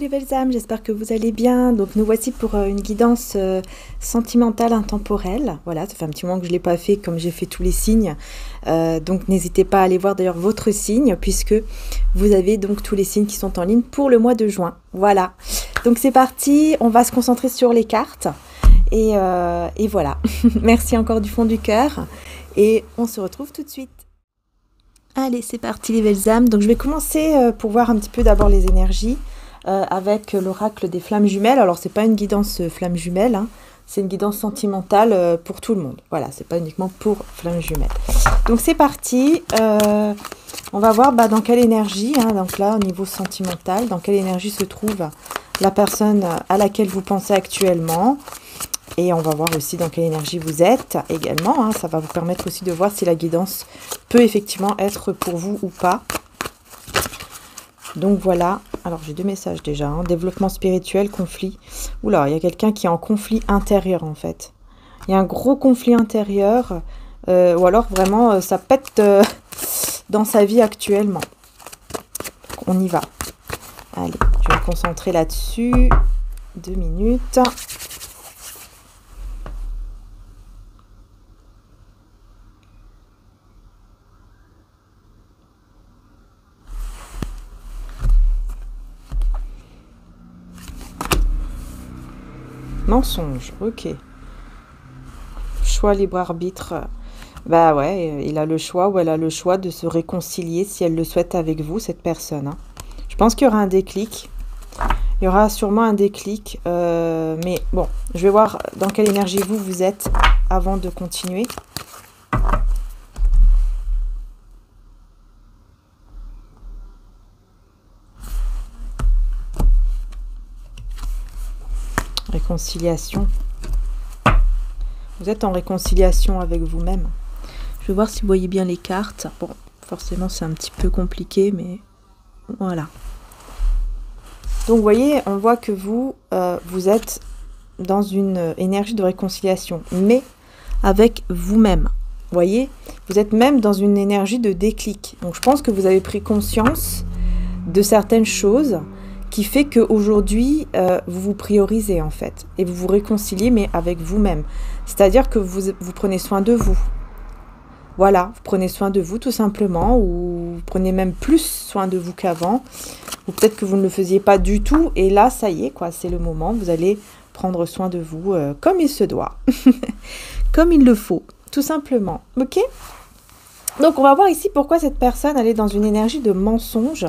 les belles âmes, j'espère que vous allez bien. Donc nous voici pour une guidance sentimentale intemporelle. Voilà, ça fait un petit moment que je ne l'ai pas fait comme j'ai fait tous les signes. Donc n'hésitez pas à aller voir d'ailleurs votre signe puisque vous avez donc tous les signes qui sont en ligne pour le mois de juin. Voilà, donc c'est parti, on va se concentrer sur les cartes et voilà. Merci encore du fond du cœur et on se retrouve tout de suite. Allez, c'est parti les belles âmes. Donc je vais commencer pour voir un petit peu d'abord les énergies avec l'oracle des flammes jumelles. Alors c'est pas une guidance flammes jumelles, hein, c'est une guidance sentimentale pour tout le monde. Voilà, c'est pas uniquement pour flammes jumelles. Donc c'est parti. On va voir dans quelle énergie, hein, donc là au niveau sentimental, dans quelle énergie se trouve la personne à laquelle vous pensez actuellement. Et on va voir aussi dans quelle énergie vous êtes également. Hein. Ça va vous permettre aussi de voir si la guidance peut effectivement être pour vous ou pas. Donc voilà. Alors j'ai deux messages déjà. Hein. Développement spirituel, conflit. Oula, il y a quelqu'un qui est en conflit intérieur en fait. Il y a un gros conflit intérieur. Ou alors vraiment ça pète dans sa vie actuellement. Donc, on y va. Allez, je vais me concentrer là-dessus. 2 minutes. Mensonge, ok. Choix libre arbitre. Bah ouais, il a le choix ou elle a le choix de se réconcilier si elle le souhaite avec vous, cette personne. Hein. Je pense qu'il y aura un déclic. Il y aura sûrement un déclic. Mais bon, je vais voir dans quelle énergie vous êtes avant de continuer. Réconciliation. Vous êtes en réconciliation avec vous-même. Je vais voir si vous voyez bien les cartes. Bon, forcément, c'est un petit peu compliqué, mais voilà. Donc, vous voyez, on voit que vous êtes dans une énergie de réconciliation, mais avec vous-même. Vous voyez, vous êtes même dans une énergie de déclic. Donc, je pense que vous avez pris conscience de certaines choses qui fait qu'aujourd'hui, vous vous priorisez en fait. Et vous vous réconciliez, mais avec vous-même. C'est-à-dire que vous prenez soin de vous. Voilà, vous prenez soin de vous tout simplement, ou vous prenez même plus soin de vous qu'avant. Ou peut-être que vous ne le faisiez pas du tout. Et là, ça y est, quoi, c'est le moment. Vous allez prendre soin de vous comme il se doit. Comme il le faut, tout simplement. Ok ? Donc, on va voir ici pourquoi cette personne, elle est dans une énergie de mensonge.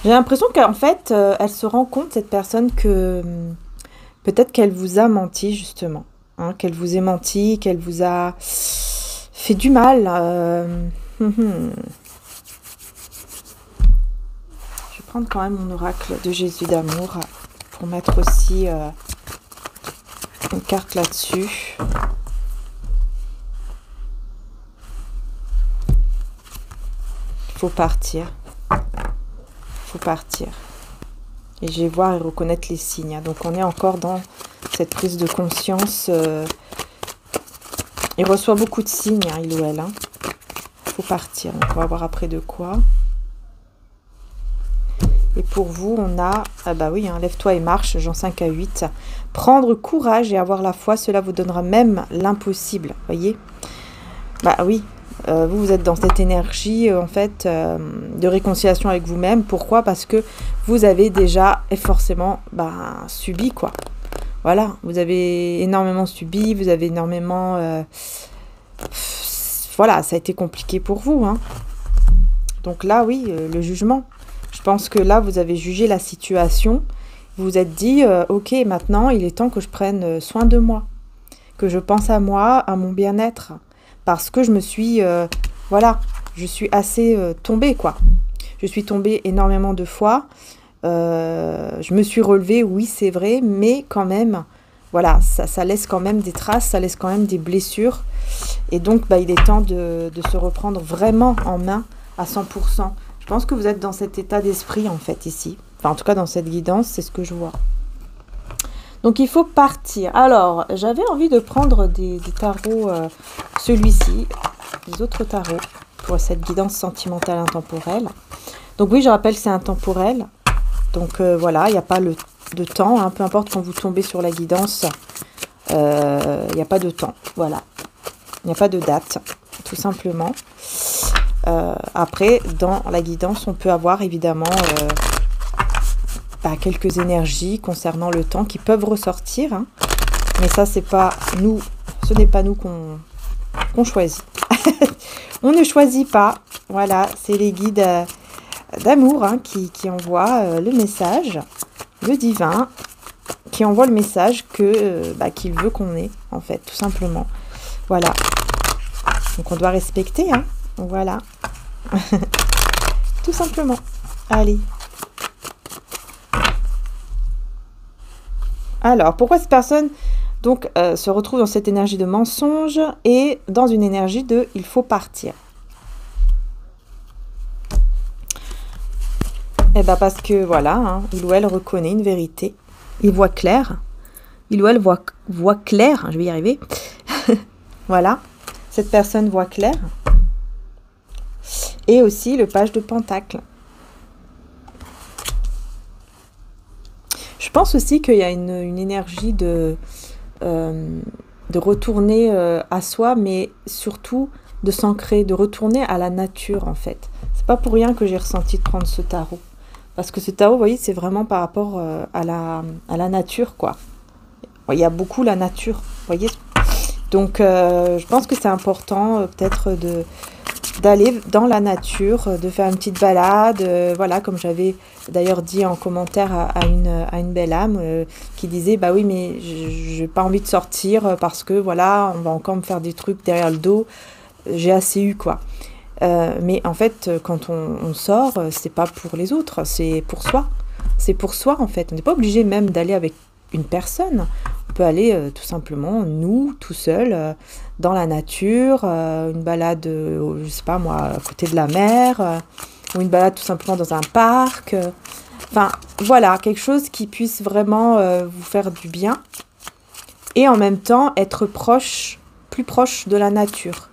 J'ai l'impression qu'en fait, elle se rend compte, cette personne, que peut-être qu'elle vous a menti, justement. Hein, qu'elle vous ait menti, qu'elle vous a fait du mal. Je vais prendre quand même mon oracle de Jésus d'amour pour mettre aussi une carte là-dessus. Il faut partir. Partir et je vais voir et reconnaître les signes. Donc on est encore dans cette prise de conscience. Il reçoit beaucoup de signes, hein, il ou elle. Hein. Faut partir. Donc on va voir après de quoi. Et pour vous, on a, ah bah oui, hein, lève-toi et marche, Jean 5 à 8. Prendre courage et avoir la foi, cela vous donnera même l'impossible. Voyez? Bah oui. Vous êtes dans cette énergie en fait de réconciliation avec vous-même. Pourquoi? Parce que vous avez déjà forcément subi quoi. Voilà, vous avez énormément subi, vous avez énormément... voilà, ça a été compliqué pour vous. Hein. Donc là, oui, le jugement. Je pense que là, vous avez jugé la situation. Vous vous êtes dit, ok, maintenant, il est temps que je prenne soin de moi. Que je pense à moi, à mon bien-être. Parce que je me suis, voilà, je suis assez tombée, quoi. Je suis tombée énormément de fois. Je me suis relevée, oui, c'est vrai, mais quand même, voilà, ça laisse quand même des traces, ça laisse quand même des blessures. Et donc, il est temps de se reprendre vraiment en main à 100%. Je pense que vous êtes dans cet état d'esprit, en fait, ici. Enfin, en tout cas, dans cette guidance, c'est ce que je vois. Donc, il faut partir. Alors, j'avais envie de prendre des tarots, celui-ci, les autres tarots. pour cette guidance sentimentale intemporelle. Donc oui, je rappelle, c'est intemporel. Donc voilà, il n'y a pas de temps, hein, peu importe quand vous tombez sur la guidance, il n'y a pas de temps, voilà. Il n'y a pas de date, tout simplement. Après, dans la guidance, on peut avoir évidemment quelques énergies concernant le temps qui peuvent ressortir. Hein. Mais ça, c'est pas nous, ce n'est pas nous qu'on choisit. On ne choisit pas. Voilà, c'est les guides d'amour hein, qui envoient le message, le divin, qui envoie le message qu'il veut qu'on ait, en fait, tout simplement. Voilà. Donc, on doit respecter, hein. Voilà. Tout simplement. Allez. Alors, pourquoi cette personne donc se retrouve dans cette énergie de mensonge et dans une énergie de « il faut partir ». Eh bien, parce que, voilà, hein, il ou elle reconnaît une vérité. Il voit clair. Il ou elle voit clair. Je vais y arriver. Voilà. Cette personne voit clair. Et aussi le page de Pentacle. Je pense aussi qu'il y a une énergie de retourner à soi, mais surtout de s'ancrer, de retourner à la nature, en fait. C'est pas pour rien que j'ai ressenti de prendre ce tarot. Parce que ce tarot, vous voyez, c'est vraiment par rapport à la nature, quoi. Il y a beaucoup la nature, vous voyez. Donc, je pense que c'est important, peut-être, d'aller dans la nature, de faire une petite balade, voilà, comme j'avais d'ailleurs dit en commentaire à une belle âme qui disait, bah oui, mais j'ai pas envie de sortir parce que, voilà, on va encore me faire des trucs derrière le dos, j'ai assez eu, quoi. Mais en fait, quand on sort, c'est pas pour les autres, c'est pour soi. C'est pour soi, en fait. On n'est pas obligé même d'aller avec une personne. On peut aller tout simplement, nous, tout seul, dans la nature, une balade, je sais pas moi, à côté de la mer, ou une balade tout simplement dans un parc. Enfin, voilà, quelque chose qui puisse vraiment vous faire du bien. Et en même temps, être proche, plus proche de la nature.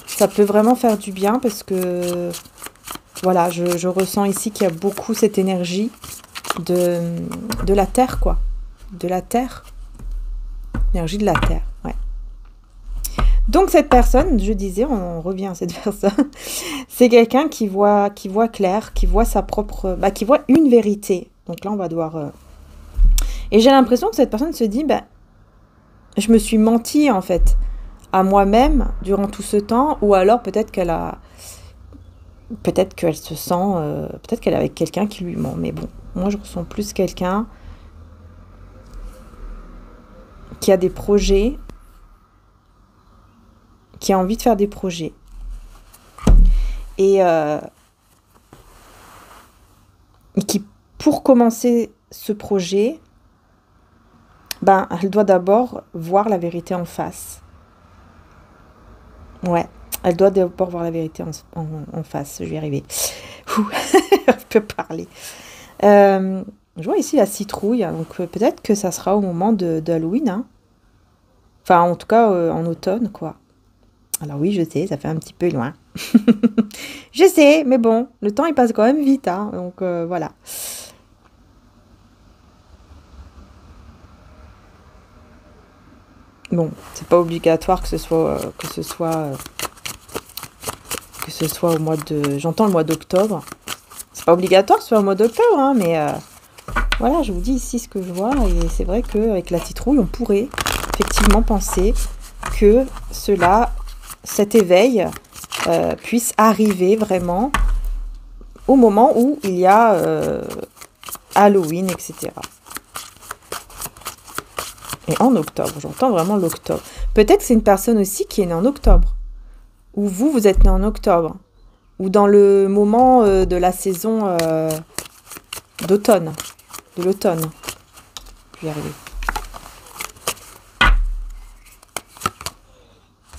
Ça peut vraiment faire du bien parce que, voilà, je ressens ici qu'il y a beaucoup cette énergie de la terre, quoi. De la terre. Énergie de la terre, ouais. Donc, cette personne, je disais, on revient à cette personne, c'est quelqu'un qui voit clair, qui voit sa propre... qui voit une vérité. Donc là, on va devoir... Et j'ai l'impression que cette personne se dit, je me suis menti, en fait, à moi-même durant tout ce temps, ou alors peut-être qu'elle se sent... peut-être qu'elle est avec quelqu'un qui lui ment. Mais bon, moi, je ressens plus quelqu'un qui a des projets, qui a envie de faire des projets. Et qui, pour commencer ce projet, elle doit d'abord voir la vérité en face. Ouais, elle doit d'abord voir la vérité en face. Je vais y arriver. Je peux parler. Je vois ici la citrouille, donc peut-être que ça sera au moment d'Halloween. Hein. Enfin, en tout cas, en automne, quoi. Alors oui, je sais, ça fait un petit peu loin. Je sais, mais bon, le temps, il passe quand même vite. Hein, donc, voilà. Bon, c'est pas obligatoire que ce soit au mois de... J'entends le mois d'octobre. C'est pas obligatoire que ce soit au mois d'octobre, hein, mais voilà, je vous dis ici ce que je vois. Et c'est vrai qu'avec la citrouille, on pourrait effectivement penser que cet éveil puisse arriver vraiment au moment où il y a Halloween, etc. Et en octobre, j'entends vraiment l'octobre. Peut-être que c'est une personne aussi qui est née en octobre. Ou vous êtes né en octobre. Ou dans le moment de la saison d'automne. De l'automne. Je vais y arriver.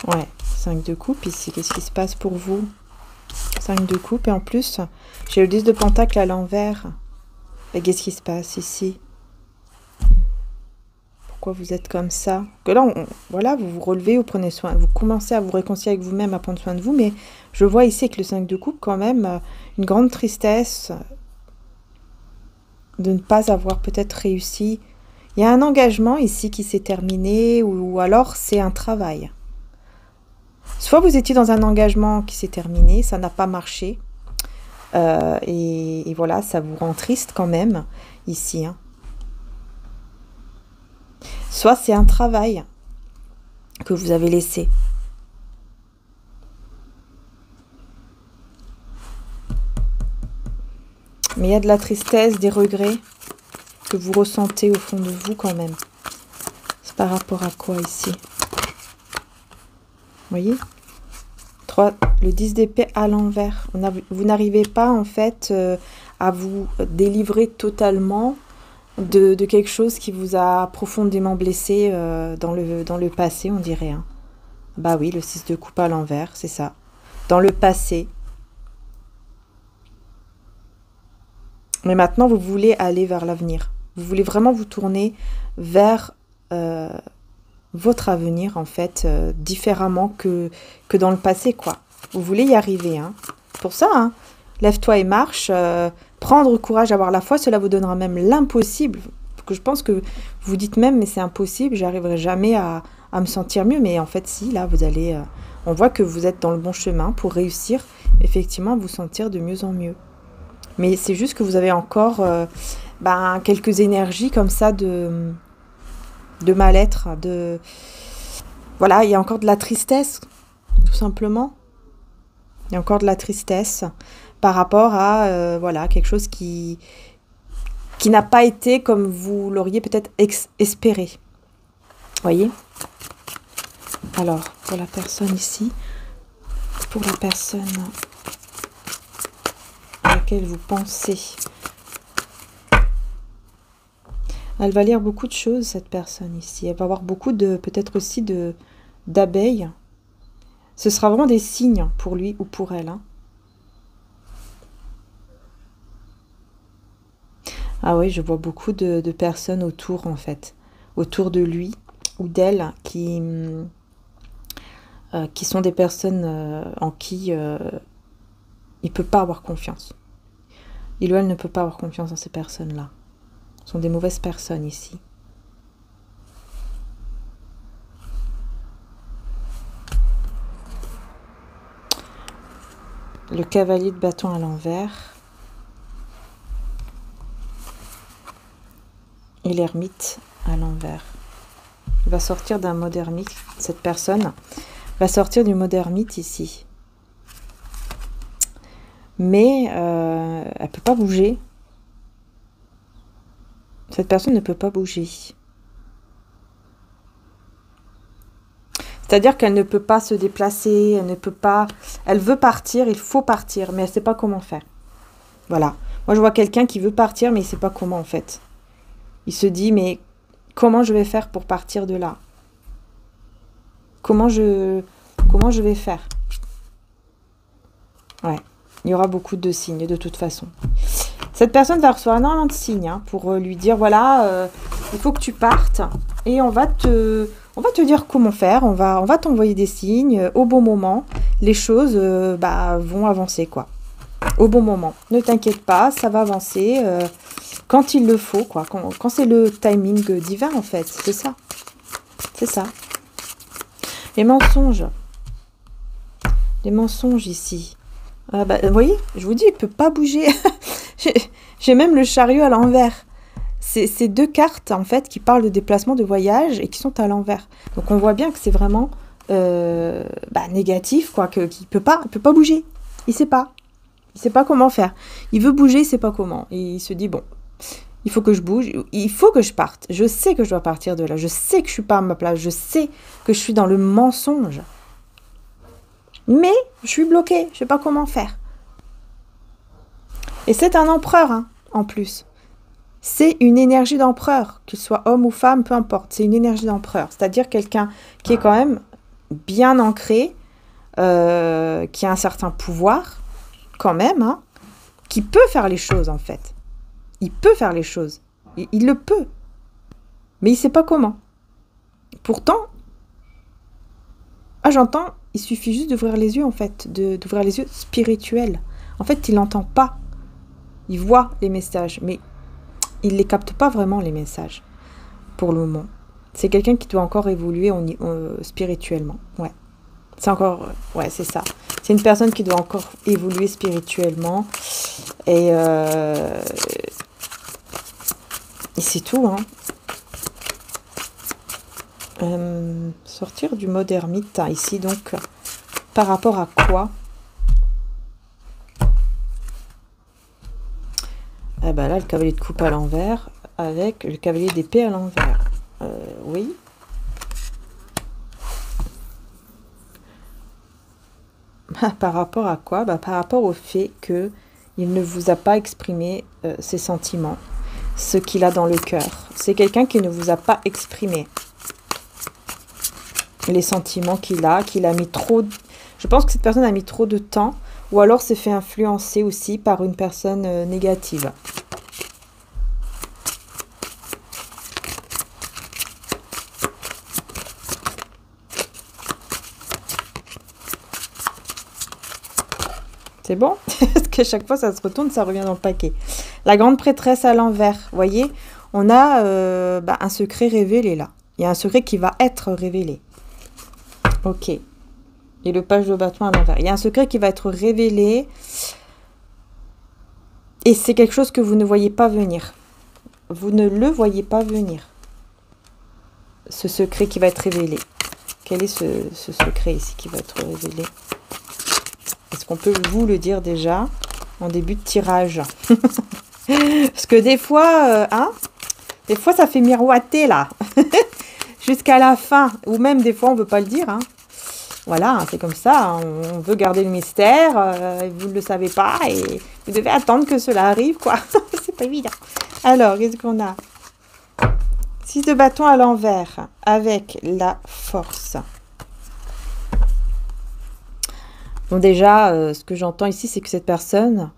Ouais, 5 de coupe ici. Qu'est-ce qui se passe pour vous? 5 de coupe. Et en plus, j'ai le 10 de pentacle à l'envers. Et qu'est-ce qui se passe ici? pourquoi vous êtes comme ça. Que là, voilà, vous vous relevez, vous prenez soin, vous commencez à vous réconcilier avec vous-même, à prendre soin de vous, mais je vois ici avec le 5 de coupe quand même une grande tristesse de ne pas avoir peut-être réussi. Il y a un engagement ici qui s'est terminé ou alors c'est un travail. Soit vous étiez dans un engagement qui s'est terminé, ça n'a pas marché et voilà, ça vous rend triste quand même ici, hein. Soit c'est un travail que vous avez laissé. Mais il y a de la tristesse, des regrets que vous ressentez au fond de vous quand même. C'est par rapport à quoi ici? Vous voyez? Le 10 d'épée à l'envers. Vous n'arrivez pas en fait à vous délivrer totalement de quelque chose qui vous a profondément blessé dans le passé, on dirait. Hein. Bah oui, le 6 de coupe à l'envers, c'est ça. Dans le passé. Mais maintenant, vous voulez aller vers l'avenir. Vous voulez vraiment vous tourner vers votre avenir, en fait, différemment que dans le passé, quoi. Vous voulez y arriver, hein. Pour ça, hein, lève-toi et marche. Prendre courage, avoir la foi, cela vous donnera même l'impossible. Que je pense que vous dites même, mais c'est impossible, j'arriverai jamais à me sentir mieux. Mais en fait, si, là, vous allez... on voit que vous êtes dans le bon chemin pour réussir, effectivement, à vous sentir de mieux en mieux. Mais c'est juste que vous avez encore quelques énergies comme ça de mal-être. Voilà, il y a encore de la tristesse, tout simplement. Il y a encore de la tristesse par rapport à voilà, quelque chose qui n'a pas été comme vous l'auriez peut-être espéré. Voyez? Alors, pour la personne ici, pour la personne à laquelle vous pensez, elle va lire beaucoup de choses, cette personne ici. Elle va avoir beaucoup de, peut-être aussi d'abeilles. Ce sera vraiment des signes pour lui ou pour elle, hein. Ah oui, je vois beaucoup de personnes autour, en fait. Autour de lui ou d'elle qui sont des personnes en qui il ne peut pas avoir confiance. Il ou elle ne peut pas avoir confiance dans ces personnes-là. Ce sont des mauvaises personnes ici. Le cavalier de bâton à l'envers. Et l'ermite à l'envers. Il va sortir d'un mode ermite. Cette personne va sortir du mode ermite ici. Mais elle ne peut pas bouger. Cette personne ne peut pas bouger. C'est-à-dire qu'elle ne peut pas se déplacer, elle ne peut pas... Elle veut partir, il faut partir, mais elle ne sait pas comment faire. Voilà. Moi, je vois quelqu'un qui veut partir, mais il ne sait pas comment, en fait. Il se dit, mais comment je vais faire pour partir de là? Comment je vais faire? Ouais, il y aura beaucoup de signes, de toute façon. Cette personne va recevoir énormément de signes hein, pour lui dire, voilà, il faut que tu partes et on va te dire comment faire, on va t'envoyer des signes au bon moment. Les choses vont avancer, quoi. Au bon moment. Ne t'inquiète pas, ça va avancer quand il le faut, quoi. Quand c'est le timing divin, en fait. C'est ça. C'est ça. Les mensonges. Les mensonges ici. Vous voyez, je vous dis, il ne peut pas bouger. J'ai même le chariot à l'envers. C'est deux cartes, en fait, qui parlent de déplacement, de voyage et qui sont à l'envers. Donc, on voit bien que c'est vraiment négatif, quoi, qu'il ne peut pas bouger. Il ne sait pas. Il ne sait pas comment faire. Il veut bouger, il ne sait pas comment. Et il se dit, bon, il faut que je bouge, il faut que je parte. Je sais que je dois partir de là. Je sais que je ne suis pas à ma place. Je sais que je suis dans le mensonge. Mais je suis bloquée. Je ne sais pas comment faire. Et c'est un empereur, hein, en plus. C'est une énergie d'empereur, qu'il soit homme ou femme, peu importe. C'est une énergie d'empereur. C'est-à-dire quelqu'un qui est quand même bien ancré, qui a un certain pouvoir, quand même, hein, qui peut faire les choses, en fait. Il peut faire les choses. Il le peut. Mais il ne sait pas comment. Pourtant, ah j'entends, il suffit juste d'ouvrir les yeux en fait, d'ouvrir les yeux spirituels. En fait, il n'entend pas. Il voit les messages, mais il ne les capte pas vraiment les messages, pour le moment. C'est quelqu'un qui doit encore évoluer spirituellement. Ouais. C'est encore... ouais, c'est ça. C'est une personne qui doit encore évoluer spirituellement. Et c'est tout, hein. Sortir du mode ermite, hein, ici, donc, par rapport à quoi? Eh ben là, le cavalier de coupe à l'envers, avec le cavalier d'épée à l'envers. Oui. Par rapport à quoi? Bah, par rapport au fait que il ne vous a pas exprimé ses sentiments, ce qu'il a dans le cœur. C'est quelqu'un qui ne vous a pas exprimé les sentiments qu'il a mis trop... Je pense que cette personne a mis trop de temps, ou alors s'est fait influencer aussi par une personne négative. C'est bon? Parce qu'à chaque fois, ça se retourne, ça revient dans le paquet. La grande prêtresse à l'envers, vous voyez? On a un secret révélé là. Il y a un secret qui va être révélé. Ok. Et le page de bâton à l'envers. Il y a un secret qui va être révélé. Et c'est quelque chose que vous ne voyez pas venir. Vous ne le voyez pas venir. Ce secret qui va être révélé. Quel est ce secret ici qui va être révélé? Est-ce qu'on peut vous le dire déjà en début de tirage? Parce que des fois, des fois ça fait miroiter là. Jusqu'à la fin. Ou même des fois on ne veut pas le dire. Hein. Voilà, c'est comme ça. On veut garder le mystère. Vous ne le savez pas. Et vous devez attendre que cela arrive, quoi. C'est pas évident. Alors, qu'est-ce qu'on a? 6 de bâton à l'envers. Avec la force. Bon, déjà, ce que j'entends ici, c'est que cette personne,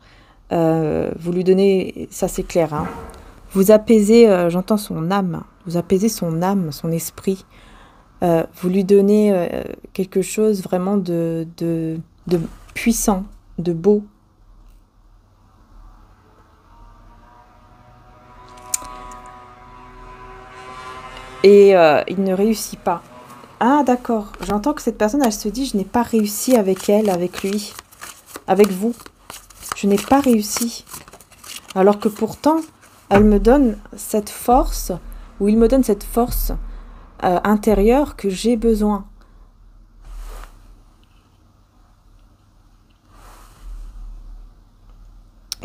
vous lui donnez, ça c'est clair, hein, vous apaisez, j'entends son âme, vous apaisez son âme, son esprit, vous lui donnez quelque chose vraiment de puissant, de beau. Et il ne réussit pas. Ah d'accord, j'entends que cette personne, elle se dit, je n'ai pas réussi avec elle, avec lui, avec vous. Je n'ai pas réussi. Alors que pourtant, elle me donne cette force, ou il me donne cette force intérieure que j'ai besoin.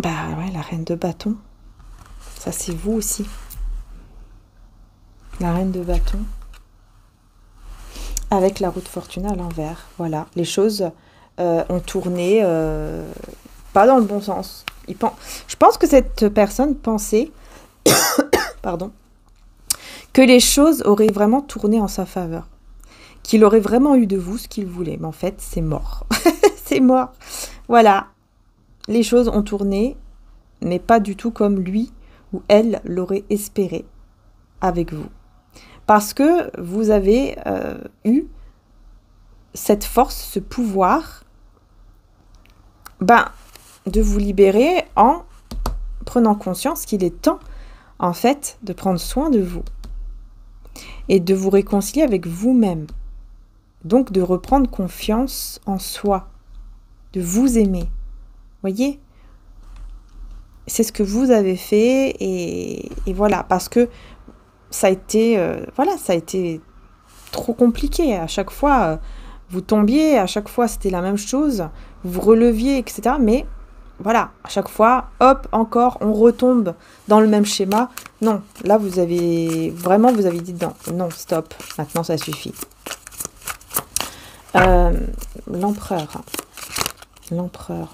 Bah ouais, la reine de bâton. Ça, c'est vous aussi. La reine de bâton. Avec la roue de fortune à l'envers. Voilà, les choses ont tourné pas dans le bon sens. Je pense que cette personne pensait pardon, que les choses auraient vraiment tourné en sa faveur. Qu'il aurait vraiment eu de vous ce qu'il voulait. Mais en fait, c'est mort. C'est mort. Voilà. Les choses ont tourné, mais pas du tout comme lui ou elle l'aurait espéré avec vous. Parce que vous avez eu cette force, ce pouvoir, de vous libérer en prenant conscience qu'il est temps, en fait, de prendre soin de vous et de vous réconcilier avec vous-même. Donc, de reprendre confiance en soi, de vous aimer. Voyez ? C'est ce que vous avez fait et voilà, parce que ça a été, ça a été trop compliqué. À chaque fois, vous tombiez, à chaque fois, c'était la même chose. Vous vous releviez, etc. Mais voilà, à chaque fois, hop, encore, on retombe dans le même schéma. Non, là, vous avez dit non, stop, maintenant, ça suffit. L'empereur. L'empereur.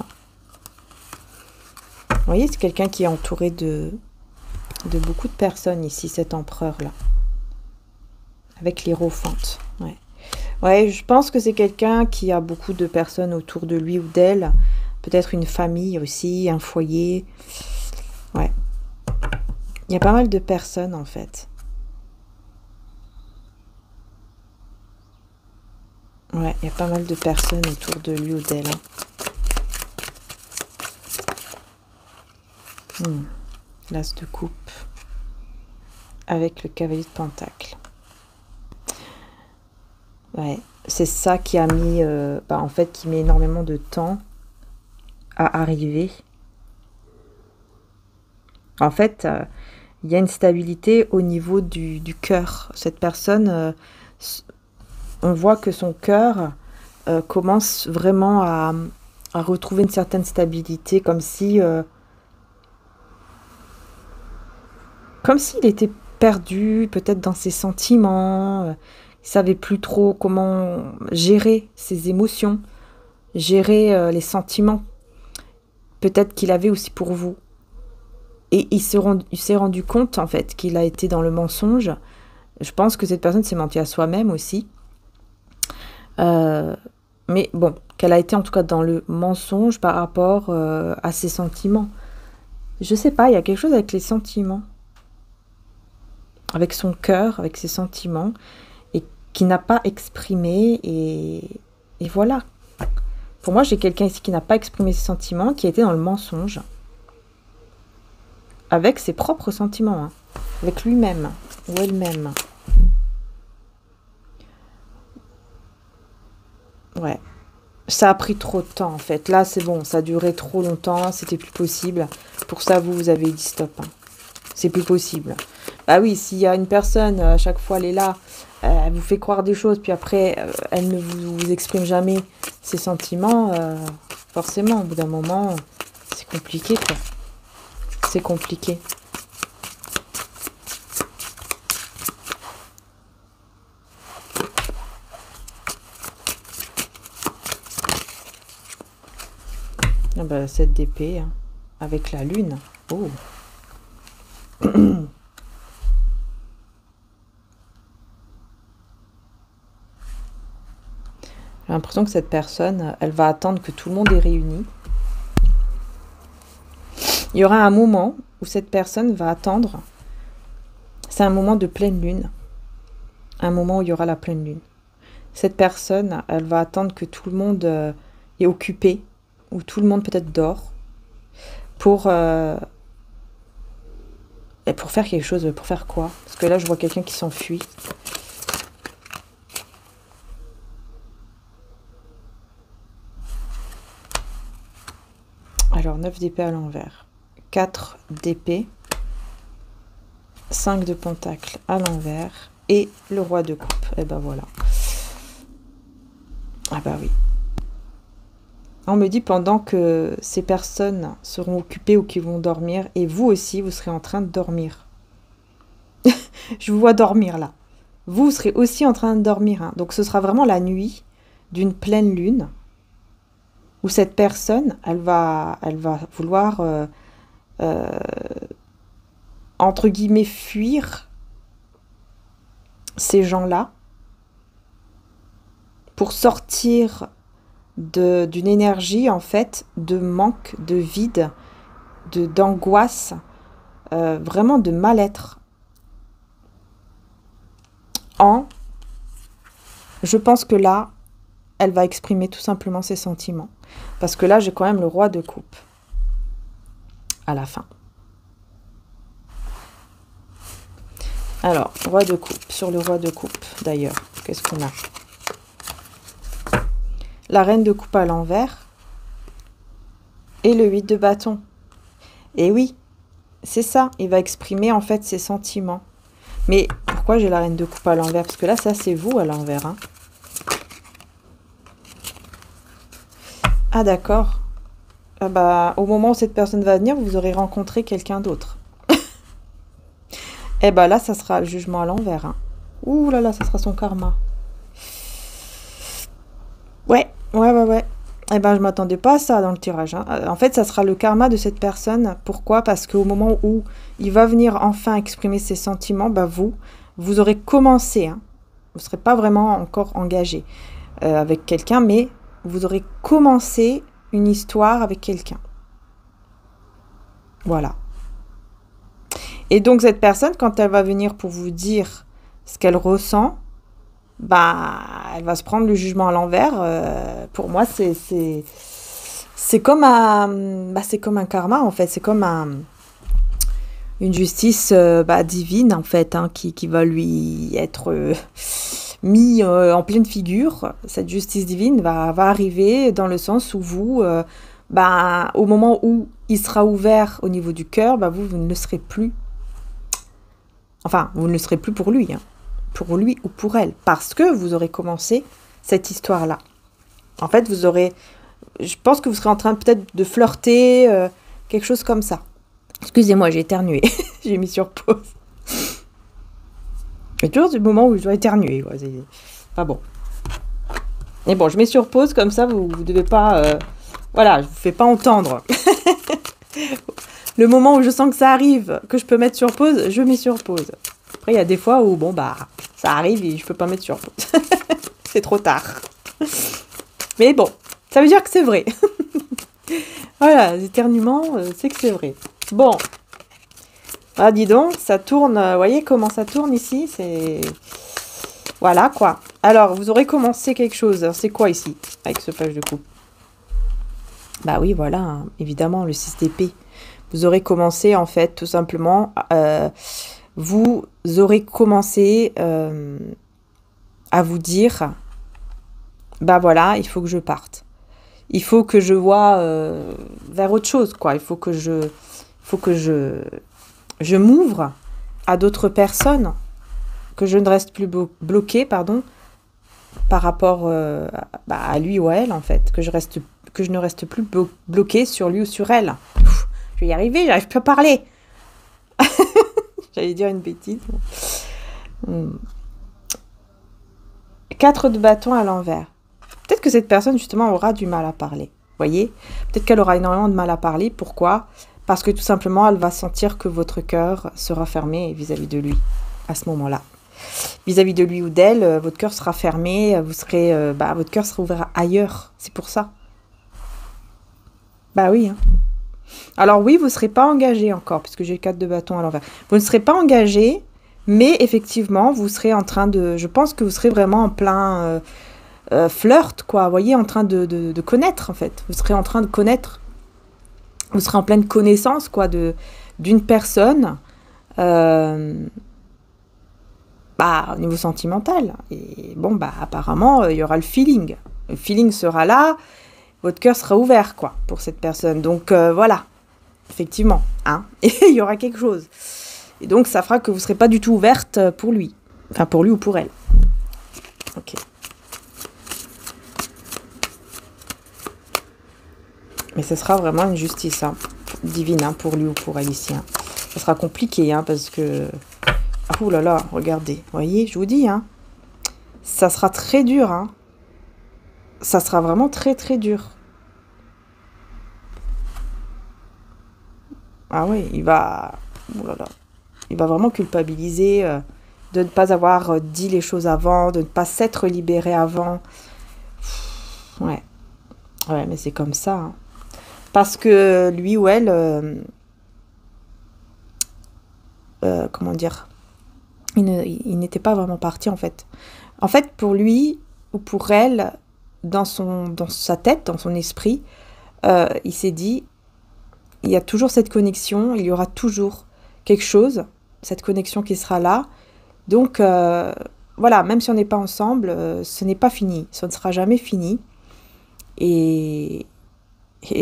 Vous voyez, c'est quelqu'un qui est entouré de beaucoup de personnes ici, cet empereur-là. Avec l'hiérophante. Ouais. Ouais, je pense que c'est quelqu'un qui a beaucoup de personnes autour de lui ou d'elle. Peut-être une famille aussi, un foyer. Ouais. Il y a pas mal de personnes, en fait. Ouais, il y a pas mal de personnes autour de lui ou d'elle. L'as de coupe avec le cavalier de pentacle. Ouais, c'est ça qui a mis, en fait, qui met énormément de temps à arriver. En fait, il y a une stabilité au niveau du cœur. Cette personne, on voit que son cœur commence vraiment à retrouver une certaine stabilité, comme si, comme s'il était perdu, peut-être dans ses sentiments. Il savait plus trop comment gérer ses émotions, gérer les sentiments. Peut-être qu'il avait aussi pour vous. Et il s'est rendu compte, en fait, qu'il a été dans le mensonge. Je pense que cette personne s'est menti à soi-même aussi. Mais bon, qu'elle a été en tout cas dans le mensonge par rapport à ses sentiments. Je sais pas, il y a quelque chose avec les sentiments. Avec son cœur, avec ses sentiments, et qui n'a pas exprimé, et voilà. Pour moi, j'ai quelqu'un ici qui n'a pas exprimé ses sentiments, qui a été dans le mensonge, avec ses propres sentiments, avec lui-même, ou elle-même. Ouais. Ça a pris trop de temps, en fait. Là, c'est bon, ça a duré trop longtemps, c'était plus possible. Pour ça, vous avez dit stop. C'est plus possible. Bah oui, s'il y a une personne, à chaque fois elle est là, elle vous fait croire des choses, puis après, elle ne vous exprime jamais ses sentiments, forcément, au bout d'un moment, c'est compliqué, quoi. C'est compliqué. Ah bah, cette d'épée, avec la lune. Oh. J'ai l'impression que cette personne, elle va attendre que tout le monde est réuni. Il y aura un moment où cette personne va attendre. C'est un moment de pleine lune. Un moment où il y aura la pleine lune. Cette personne, elle va attendre que tout le monde est occupé, ou tout le monde peut-être dort, pour faire quelque chose. Pour faire quoi? Parce que là, je vois quelqu'un qui s'enfuit. Alors, 9 d'épée à l'envers, 4 d'épée, 5 de pentacle à l'envers, et le roi de coupe. Et ben voilà. Ah bah oui. On me dit pendant que ces personnes seront occupées ou qui vont dormir, et vous aussi, vous serez en train de dormir. Je vous vois dormir là. Vous serez aussi en train de dormir. Donc ce sera vraiment la nuit d'une pleine lune, où cette personne, elle va vouloir, entre guillemets, fuir ces gens-là pour sortir d'une énergie, en fait, de manque, de vide, d'angoisse, vraiment de mal-être. Je pense que là, elle va exprimer tout simplement ses sentiments. Parce que là, j'ai quand même le roi de coupe à la fin. Alors, roi de coupe. Sur le roi de coupe, d'ailleurs, qu'est-ce qu'on a? La reine de coupe à l'envers et le 8 de bâton. Et oui, c'est ça. Il va exprimer en fait ses sentiments. Mais pourquoi j'ai la reine de coupe à l'envers? Parce que là, ça, c'est vous à l'envers. Ah d'accord. Ah bah, au moment où cette personne va venir, vous aurez rencontré quelqu'un d'autre. Et bah là, ça sera le jugement à l'envers. Ouh là là, ça sera son karma. Ouais. Eh ben, je m'attendais pas à ça dans le tirage. En fait, ça sera le karma de cette personne. Pourquoi? Parce qu'au moment où il va venir enfin exprimer ses sentiments, bah vous aurez commencé. Vous ne serez pas vraiment encore engagé avec quelqu'un, mais vous aurez commencé une histoire avec quelqu'un. Voilà. Et donc, cette personne, quand elle va venir pour vous dire ce qu'elle ressent, bah, elle va se prendre le jugement à l'envers. Pour moi, c'est comme c'est comme un karma, en fait. C'est comme une justice divine, en fait, hein, qui va lui être mis en pleine figure. Cette justice divine va arriver dans le sens où vous, au moment où il sera ouvert au niveau du cœur, vous ne le serez plus. Enfin, vous ne le serez plus pour lui, hein, pour lui ou pour elle, parce que vous aurez commencé cette histoire-là. En fait, je pense que vous serez en train peut-être de flirter, quelque chose comme ça. Excusez-moi, j'ai éternué. J'ai mis sur pause. Il y a toujours du moment où je dois éternuer. Quoi. C'est pas bon. Mais bon, je mets sur pause, comme ça, vous ne devez pas... Voilà, je ne vous fais pas entendre. Le moment où je sens que ça arrive, que je peux mettre sur pause, je mets sur pause. Après, il y a des fois où, ça arrive et je peux pas mettre sur pause. C'est trop tard. Mais bon, ça veut dire que c'est vrai. Voilà, les éternuements, c'est que c'est vrai. Bon. Ah, dis donc, ça tourne. Vous voyez comment ça tourne ici? C'est... Voilà, quoi. Alors, vous aurez commencé quelque chose. C'est quoi ici, avec ce page de coupe? Bah oui, voilà, hein, évidemment, le 6 d'épée. Vous aurez commencé, en fait, tout simplement... vous aurez commencé à vous dire... voilà, il faut que je parte. Il faut que je voie vers autre chose, quoi. Il faut que je m'ouvre à d'autres personnes, que je ne reste plus bloquée, par rapport à lui ou à elle, en fait. Que je ne reste plus bloquée sur lui ou sur elle. Je vais y arriver, j'arrive plus à parler. J'allais dire une bêtise. 4 de bâton à l'envers. Peut-être que cette personne, justement, aura du mal à parler. Vous voyez? Peut-être qu'elle aura énormément de mal à parler. Pourquoi? Parce que tout simplement, elle va sentir que votre cœur sera fermé vis-à-vis de lui, à ce moment-là. Vis-à-vis de lui ou d'elle, votre cœur sera fermé, votre cœur sera ouvert ailleurs. C'est pour ça. Bah oui. Hein. Alors oui, vous ne serez pas engagé encore, puisque j'ai 4 de bâton à l'envers. Vous ne serez pas engagé, mais effectivement, vous serez en train de... Je pense que vous serez vraiment en plein... flirt, quoi, vous voyez, en train de connaître, en fait. Vous serez en train de connaître, vous serez en pleine connaissance, quoi, d'une personne, au niveau sentimental. Et bon, apparemment, il y aura le feeling. Le feeling sera là, votre cœur sera ouvert, quoi, pour cette personne. Donc, voilà, effectivement, hein, et il y aura quelque chose. Et donc, ça fera que vous ne serez pas du tout ouverte pour lui. Enfin, pour lui ou pour elle. Ok. Mais ce sera vraiment une justice divine pour lui ou pour elle ici. Ça sera compliqué parce que... Ouh là là, regardez. Vous voyez, je vous dis. Ça sera très dur. Ça sera vraiment très très dur. Ah oui, il va... Ouh là là. Il va vraiment culpabiliser de ne pas avoir dit les choses avant, de ne pas s'être libéré avant. Ouais. Ouais, mais c'est comme ça. Parce que lui ou elle, comment dire, il n'était pas vraiment parti, en fait. En fait, pour lui ou pour elle, dans sa tête, dans son esprit, il s'est dit, il y a toujours cette connexion, il y aura toujours quelque chose, cette connexion qui sera là. Donc, voilà, même si on n'est pas ensemble, ce n'est pas fini, ce ne sera jamais fini. Et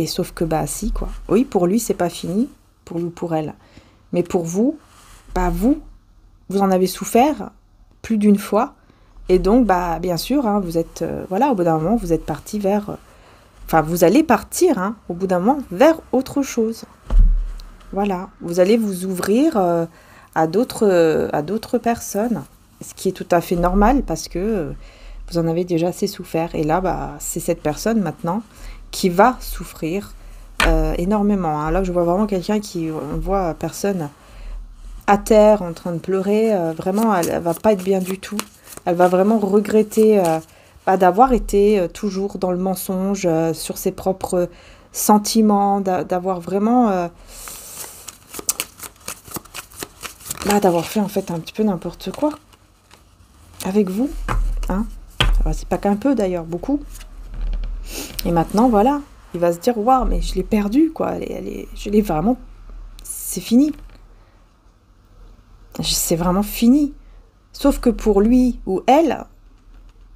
sauf que, si, quoi. Oui, pour lui, c'est pas fini, pour lui ou pour elle. Mais pour vous, vous en avez souffert plus d'une fois. Et donc, bien sûr, vous êtes, au bout d'un moment, vous êtes parti vers... vous allez partir, au bout d'un moment, vers autre chose. Voilà, vous allez vous ouvrir à d'autres personnes. Ce qui est tout à fait normal, parce que vous en avez déjà assez souffert. Et là, c'est cette personne, maintenant, qui va souffrir énormément. Là, je vois vraiment quelqu'un on voit personne à terre, en train de pleurer. Vraiment, elle va pas être bien du tout. Elle va vraiment regretter d'avoir été toujours dans le mensonge, sur ses propres sentiments, d'avoir vraiment... d'avoir fait, en fait, un petit peu n'importe quoi avec vous. Hein? C'est pas qu'un peu d'ailleurs, beaucoup. Et maintenant, voilà, il va se dire, waouh, mais je l'ai perdue, quoi. Je l'ai vraiment... C'est fini. C'est vraiment fini. Sauf que pour lui ou elle,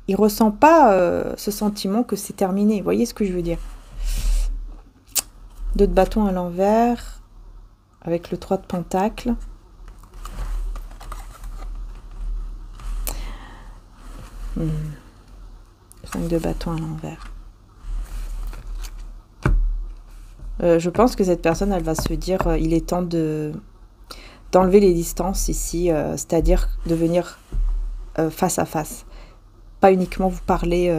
il ressent pas ce sentiment que c'est terminé. Vous voyez ce que je veux dire? 2 de bâton à l'envers, avec le 3 de pentacle. Hmm. 5 de bâton à l'envers. Je pense que cette personne, elle va se dire, il est temps d'enlever les distances ici, c'est-à-dire de venir face à face. Pas uniquement vous parler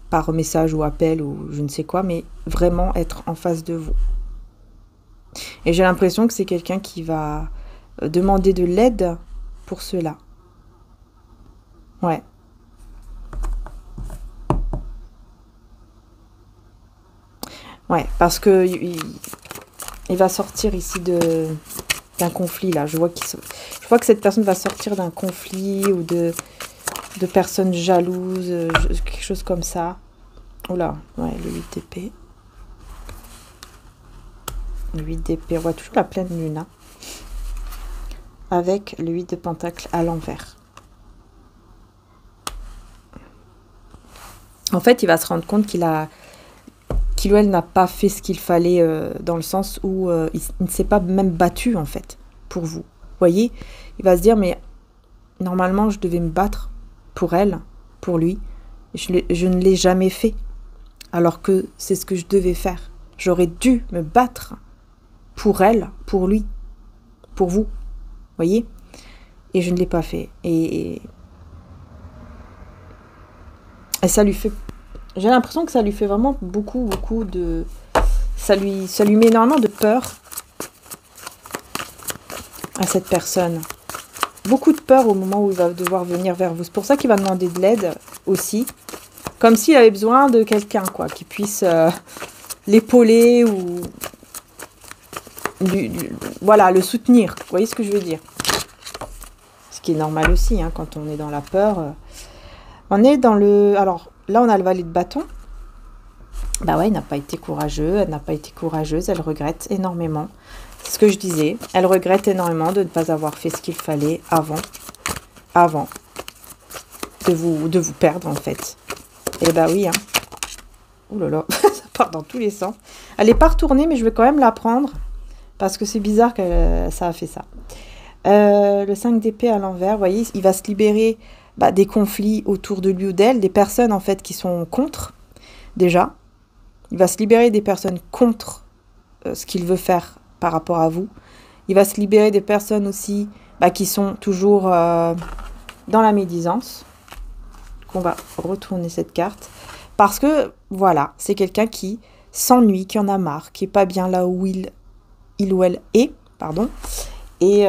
par message ou appel ou je ne sais quoi, mais vraiment être en face de vous. Et j'ai l'impression que c'est quelqu'un qui va demander de l'aide pour cela. Ouais. Ouais, parce que il va sortir ici d'un conflit, là. Je vois que cette personne va sortir d'un conflit ou de personnes jalouses, quelque chose comme ça. Oula, ouais, le 8 d'épée. Le 8 d'épée, on voit toujours la pleine lune, hein, avec le 8 de pentacle à l'envers. En fait, il va se rendre compte qu'il ou elle n'a pas fait ce qu'il fallait dans le sens où il ne s'est pas même battu, en fait, pour vous. Vous voyez? Il va se dire, mais normalement, je devais me battre pour elle, pour lui. Je ne l'ai jamais fait, alors que c'est ce que je devais faire. J'aurais dû me battre pour elle, pour lui, pour vous. Vous voyez? Et je ne l'ai pas fait. Et ça lui fait... J'ai l'impression que ça lui fait vraiment beaucoup de... Ça lui met énormément de peur à cette personne. Beaucoup de peur au moment où il va devoir venir vers vous. C'est pour ça qu'il va demander de l'aide aussi. Comme s'il avait besoin de quelqu'un, quoi, qui puisse l'épauler ou... voilà, le soutenir. Vous voyez ce que je veux dire? Ce qui est normal aussi, hein, quand on est dans la peur. On est dans le... Alors, là, on a le valet de bâton. Bah ouais, il n'a pas été courageux. Elle n'a pas été courageuse. Elle regrette énormément. C'est ce que je disais. Elle regrette énormément de ne pas avoir fait ce qu'il fallait avant de vous perdre, en fait. Et bah oui, hein. Ouh là là, ça part dans tous les sens. Elle n'est pas retournée, mais je vais quand même la prendre. Parce que c'est bizarre que ça a fait ça. Le 5 d'épée à l'envers, vous voyez, il va se libérer des conflits autour de lui ou d'elle, des personnes en fait qui sont contre, déjà. Il va se libérer des personnes contre ce qu'il veut faire par rapport à vous. Il va se libérer des personnes aussi qui sont toujours dans la médisance. Donc on va retourner cette carte. Parce que, voilà, c'est quelqu'un qui s'ennuie, qui en a marre, qui n'est pas bien là où il ou elle est, pardon. Et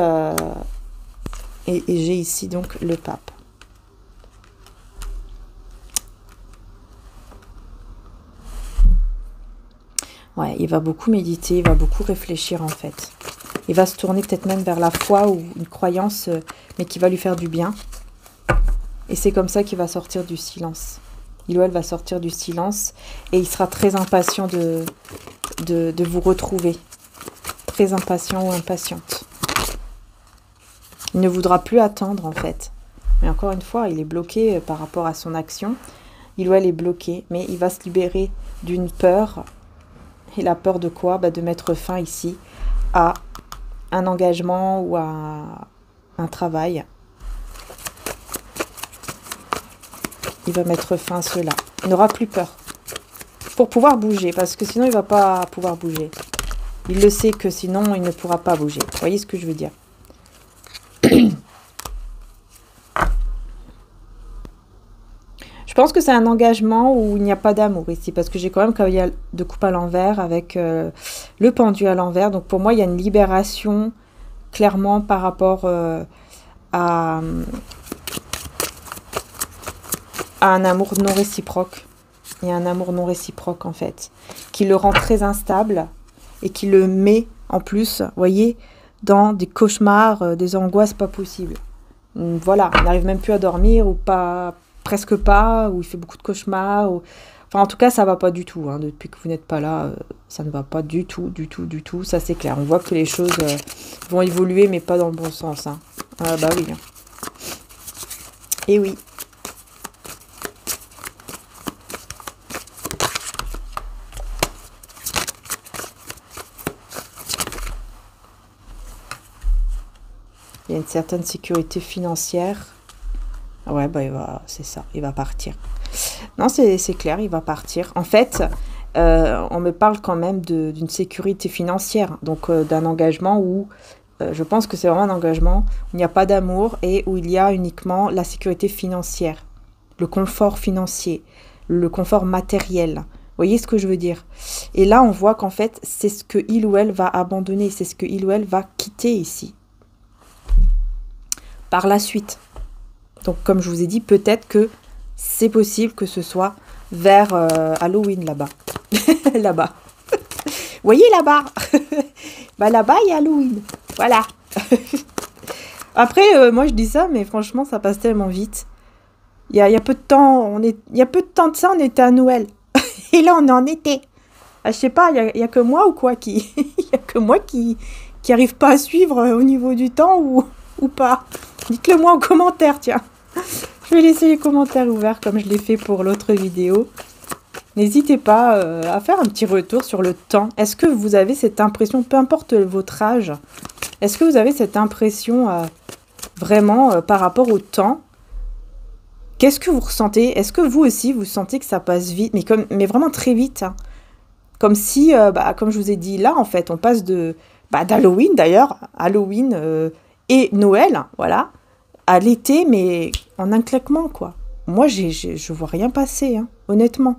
j'ai ici donc le pape. Ouais, il va beaucoup méditer, il va beaucoup réfléchir en fait. Il va se tourner peut-être même vers la foi ou une croyance, mais qui va lui faire du bien. Et c'est comme ça qu'il va sortir du silence. Il ou elle va sortir du silence et il sera très impatient de vous retrouver. Très impatient ou impatiente. Il ne voudra plus attendre en fait. Mais encore une fois, il est bloqué par rapport à son action. Il ou elle est bloqué, mais il va se libérer d'une peur. Et la peur de quoi? De mettre fin ici à un engagement ou à un travail. Il va mettre fin à cela. Il n'aura plus peur. Pour pouvoir bouger, parce que sinon il ne va pas pouvoir bouger. Il le sait que sinon il ne pourra pas bouger. Vous voyez ce que je veux dire? Je pense que c'est un engagement où il n'y a pas d'amour ici, parce que j'ai quand même cavalier de coupe à l'envers avec le pendu à l'envers. Donc pour moi, il y a une libération clairement par rapport à un amour non réciproque. Il y a un amour non réciproque en fait, qui le rend très instable et qui le met en plus, vous voyez, dans des cauchemars, des angoisses pas possibles. Voilà, il n'arrive même plus à dormir ou pas presque pas, ou il fait beaucoup de cauchemars, ou... Enfin, en tout cas, ça va pas du tout, hein. Depuis que vous n'êtes pas là, ça ne va pas du tout, du tout, du tout. Ça, c'est clair. On voit que les choses vont évoluer, mais pas dans le bon sens, hein. Ah, bah oui. Et oui. Il y a une certaine sécurité financière. Ouais, bah, c'est ça, il va partir. Non, c'est clair, il va partir. En fait, on me parle quand même d'une sécurité financière, donc d'un engagement où je pense que c'est vraiment un engagement où il n'y a pas d'amour et où il y a uniquement la sécurité financière, le confort financier, le confort matériel. Vous voyez ce que je veux dire? Et là, on voit qu'en fait, c'est ce que il ou elle va abandonner, c'est ce que il ou elle va quitter ici. Par la suite. Donc, comme je vous ai dit, peut-être que c'est possible que ce soit vers Halloween, là-bas. Là-bas. Vous voyez, là-bas? Bah, là-bas, il y a Halloween. Voilà. Après, moi, je dis ça, mais franchement, ça passe tellement vite. Il y a peu de temps, il y a peu de temps de ça, on était à Noël. Et là, on est en été. Ah, je sais pas, il y a que moi ou quoi qui... Il y a que moi qui arrive pas à suivre au niveau du temps ou pas. Dites-le moi en commentaire, tiens. Je vais laisser les commentaires ouverts comme je l'ai fait pour l'autre vidéo. N'hésitez pas à faire un petit retour sur le temps. Est-ce que vous avez cette impression, peu importe votre âge, est-ce que vous avez cette impression vraiment par rapport au temps? Qu'est-ce que vous ressentez? Est-ce que vous aussi, vous sentez que ça passe vite, mais vraiment très vite, hein? Comme si, comme je vous ai dit là, en fait, on passe d'Halloween d'ailleurs, Halloween et Noël, voilà, à l'été, mais en un claquement, quoi. Moi, je vois rien passer, hein, honnêtement.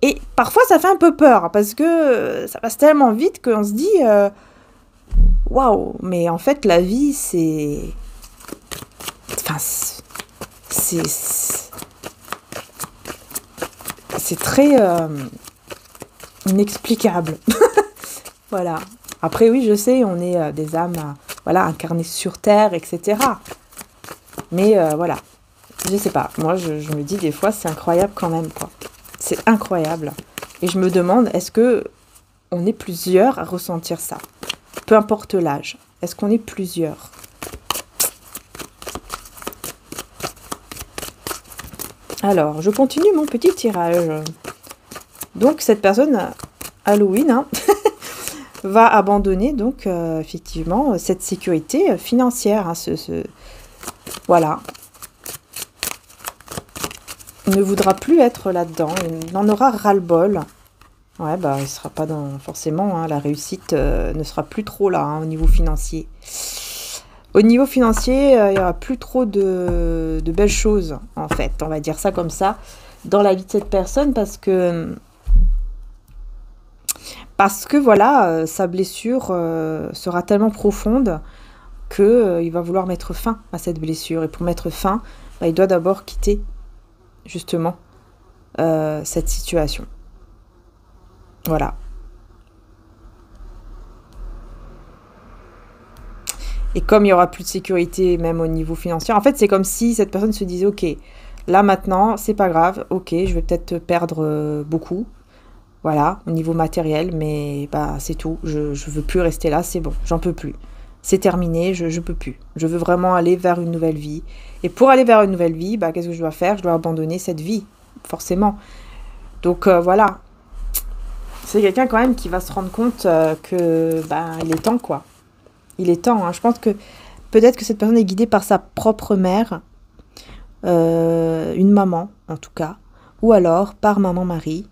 Et parfois, ça fait un peu peur, parce que ça passe tellement vite qu'on se dit... Waouh, mais en fait, la vie, c'est... Enfin, c'est très inexplicable. Voilà. Après, oui, je sais, on est des âmes voilà, incarnées sur Terre, etc. Mais voilà, je sais pas. Moi, je me dis des fois, c'est incroyable quand même, quoi. C'est incroyable. Et je me demande, est-ce que on est plusieurs à ressentir ça? Peu importe l'âge. Est-ce qu'on est plusieurs? Alors, je continue mon petit tirage. Donc, cette personne, Halloween, hein, va abandonner, donc, effectivement, cette sécurité financière. Hein, voilà. Il ne voudra plus être là-dedans. Il en aura ras-le-bol. Ouais, bah, il sera pas dans... Forcément, hein, la réussite ne sera plus trop là, hein, au niveau financier. Au niveau financier, il n'y aura plus trop de belles choses, en fait. On va dire ça comme ça, dans la vie de cette personne, parce que voilà, sa blessure sera tellement profonde qu'il va vouloir mettre fin à cette blessure. Et pour mettre fin, bah, il doit d'abord quitter, justement, cette situation. Voilà. Et comme il n'y aura plus de sécurité, même au niveau financier, en fait, c'est comme si cette personne se disait, ok, là maintenant, c'est pas grave, ok, je vais peut-être perdre beaucoup, voilà, au niveau matériel, mais bah, c'est tout, je veux plus rester là, c'est bon, j'en peux plus. C'est terminé, je peux plus. Je veux vraiment aller vers une nouvelle vie. Et pour aller vers une nouvelle vie, bah, qu'est-ce que je dois faire? Je dois abandonner cette vie, forcément. Donc voilà. C'est quelqu'un quand même qui va se rendre compte que bah, il est temps, quoi. Il est temps, hein. Je pense que peut-être que cette personne est guidée par sa propre mère, une maman en tout cas, ou alors par maman Marie.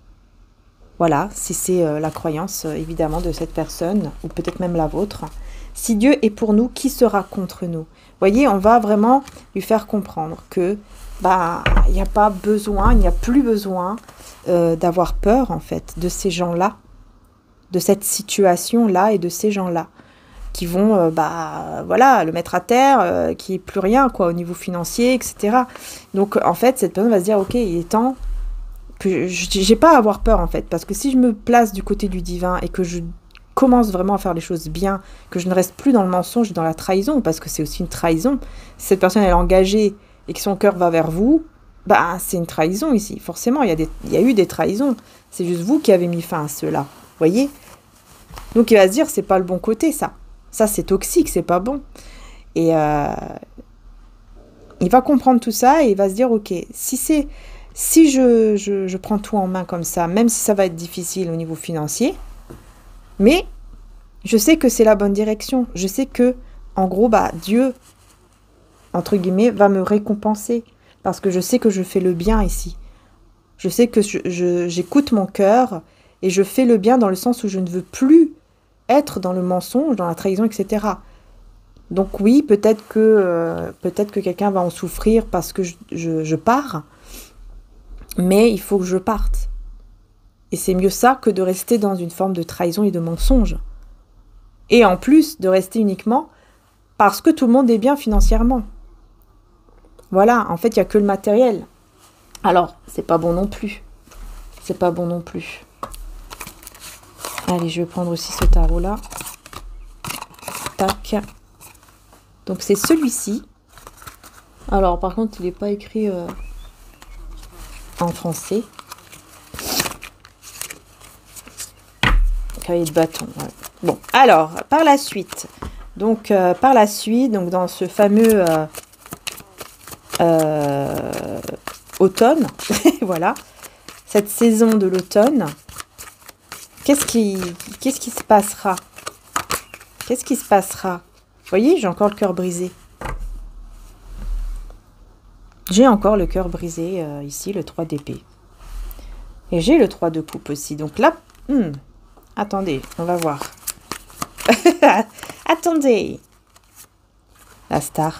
Voilà, si c'est la croyance évidemment de cette personne, ou peut-être même la vôtre. Si Dieu est pour nous, qui sera contre nous? Vous voyez, on va vraiment lui faire comprendre que bah il n'y a pas besoin, il n'y a plus besoin d'avoir peur en fait de ces gens-là, de cette situation-là et de ces gens-là qui vont voilà, le mettre à terre, qui n'est plus rien quoi au niveau financier, etc. Donc en fait, cette personne va se dire ok, il est temps que j'ai pas à avoir peur en fait, parce que si je me place du côté du divin et que je commence vraiment à faire les choses bien, que je ne reste plus dans le mensonge, dans la trahison, parce que c'est aussi une trahison. Si cette personne elle est engagée et que son cœur va vers vous, bah, c'est une trahison ici. Forcément, il y a eu des trahisons. C'est juste vous qui avez mis fin à cela. Voyez? Donc il va se dire, c'est pas le bon côté, ça. Ça, c'est toxique, c'est pas bon. Et il va comprendre tout ça et il va se dire, ok, si je prends tout en main comme ça, même si ça va être difficile au niveau financier, mais je sais que c'est la bonne direction. Je sais que, en gros, bah, Dieu, entre guillemets, va me récompenser. Parce que je sais que je fais le bien ici. Je sais que j'écoute mon cœur et je fais le bien dans le sens où je ne veux plus être dans le mensonge, dans la trahison, etc. Donc oui, peut-être que quelqu'un va en souffrir parce que je pars, mais il faut que je parte. Et c'est mieux ça que de rester dans une forme de trahison et de mensonge. Et en plus, de rester uniquement parce que tout le monde est bien financièrement. Voilà, en fait, il n'y a que le matériel. Alors, c'est pas bon non plus. C'est pas bon non plus. Allez, je vais prendre aussi ce tarot-là. Tac. Donc, c'est celui-ci. Alors, par contre, il n'est pas écrit en français. Cavalier de bâton, ouais. Bon, alors, par la suite, donc dans ce fameux automne, voilà, cette saison de l'automne, qu'est-ce qui se passera? Qu'est-ce qui se passera? Vous voyez, j'ai encore le cœur brisé. J'ai encore le cœur brisé, ici, le 3 d'épée. Et j'ai le 3 de coupe aussi. Donc là, attendez, on va voir. Attendez. La star.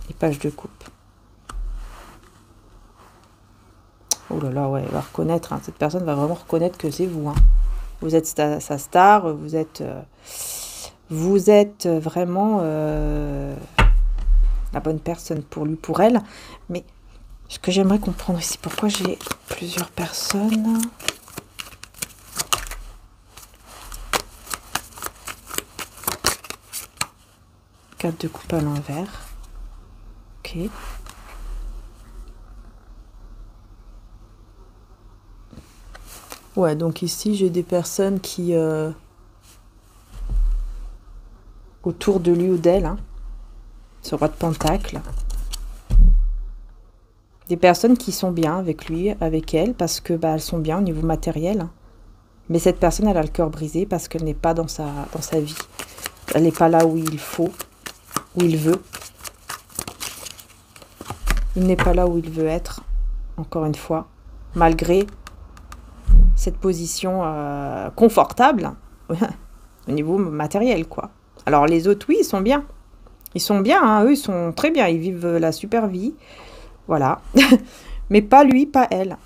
Les pages de coupe. Oh là là, ouais, elle va reconnaître. Hein, cette personne va vraiment reconnaître que c'est vous. Hein. Vous êtes sa star. Vous êtes vraiment la bonne personne pour lui, pour elle. Mais ce que j'aimerais comprendre ici, pourquoi j'ai plusieurs personnes... 4 de coupe à l'envers. Ok. Ouais, donc ici, j'ai des personnes qui... autour de lui ou d'elle. Hein, ce roi de pentacle. Des personnes qui sont bien avec lui, avec elle, parce que bah, elles sont bien au niveau matériel. Hein. Mais cette personne, elle a le cœur brisé parce qu'elle n'est pas dans sa vie. Elle n'est pas là où il faut. Où il veut. Il n'est pas là où il veut être, encore une fois, malgré cette position confortable au niveau matériel, quoi. Alors les autres, oui, ils sont bien. Ils sont bien, hein, eux, ils sont très bien, ils vivent la super vie. Voilà. Mais pas lui, pas elle.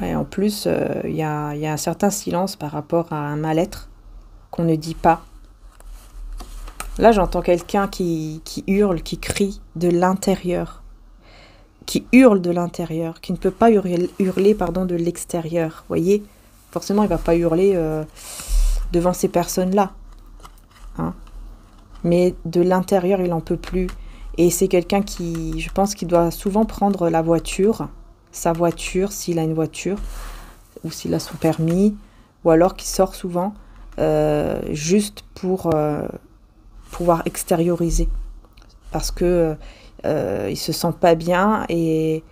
Ouais, en plus, y a un certain silence par rapport à un mal-être qu'on ne dit pas. Là, j'entends quelqu'un qui hurle, qui crie de l'intérieur. Qui hurle de l'intérieur, qui ne peut pas hurler pardon, de l'extérieur. Vous voyez? Forcément, il ne va pas hurler devant ces personnes-là. Hein? Mais de l'intérieur, il n'en peut plus. Et c'est quelqu'un qui, je pense, qui doit souvent prendre la voiture, sa voiture, s'il a une voiture, ou s'il a son permis, ou alors qui sort souvent, juste pour pouvoir extérioriser. Parce que il se sent pas bien et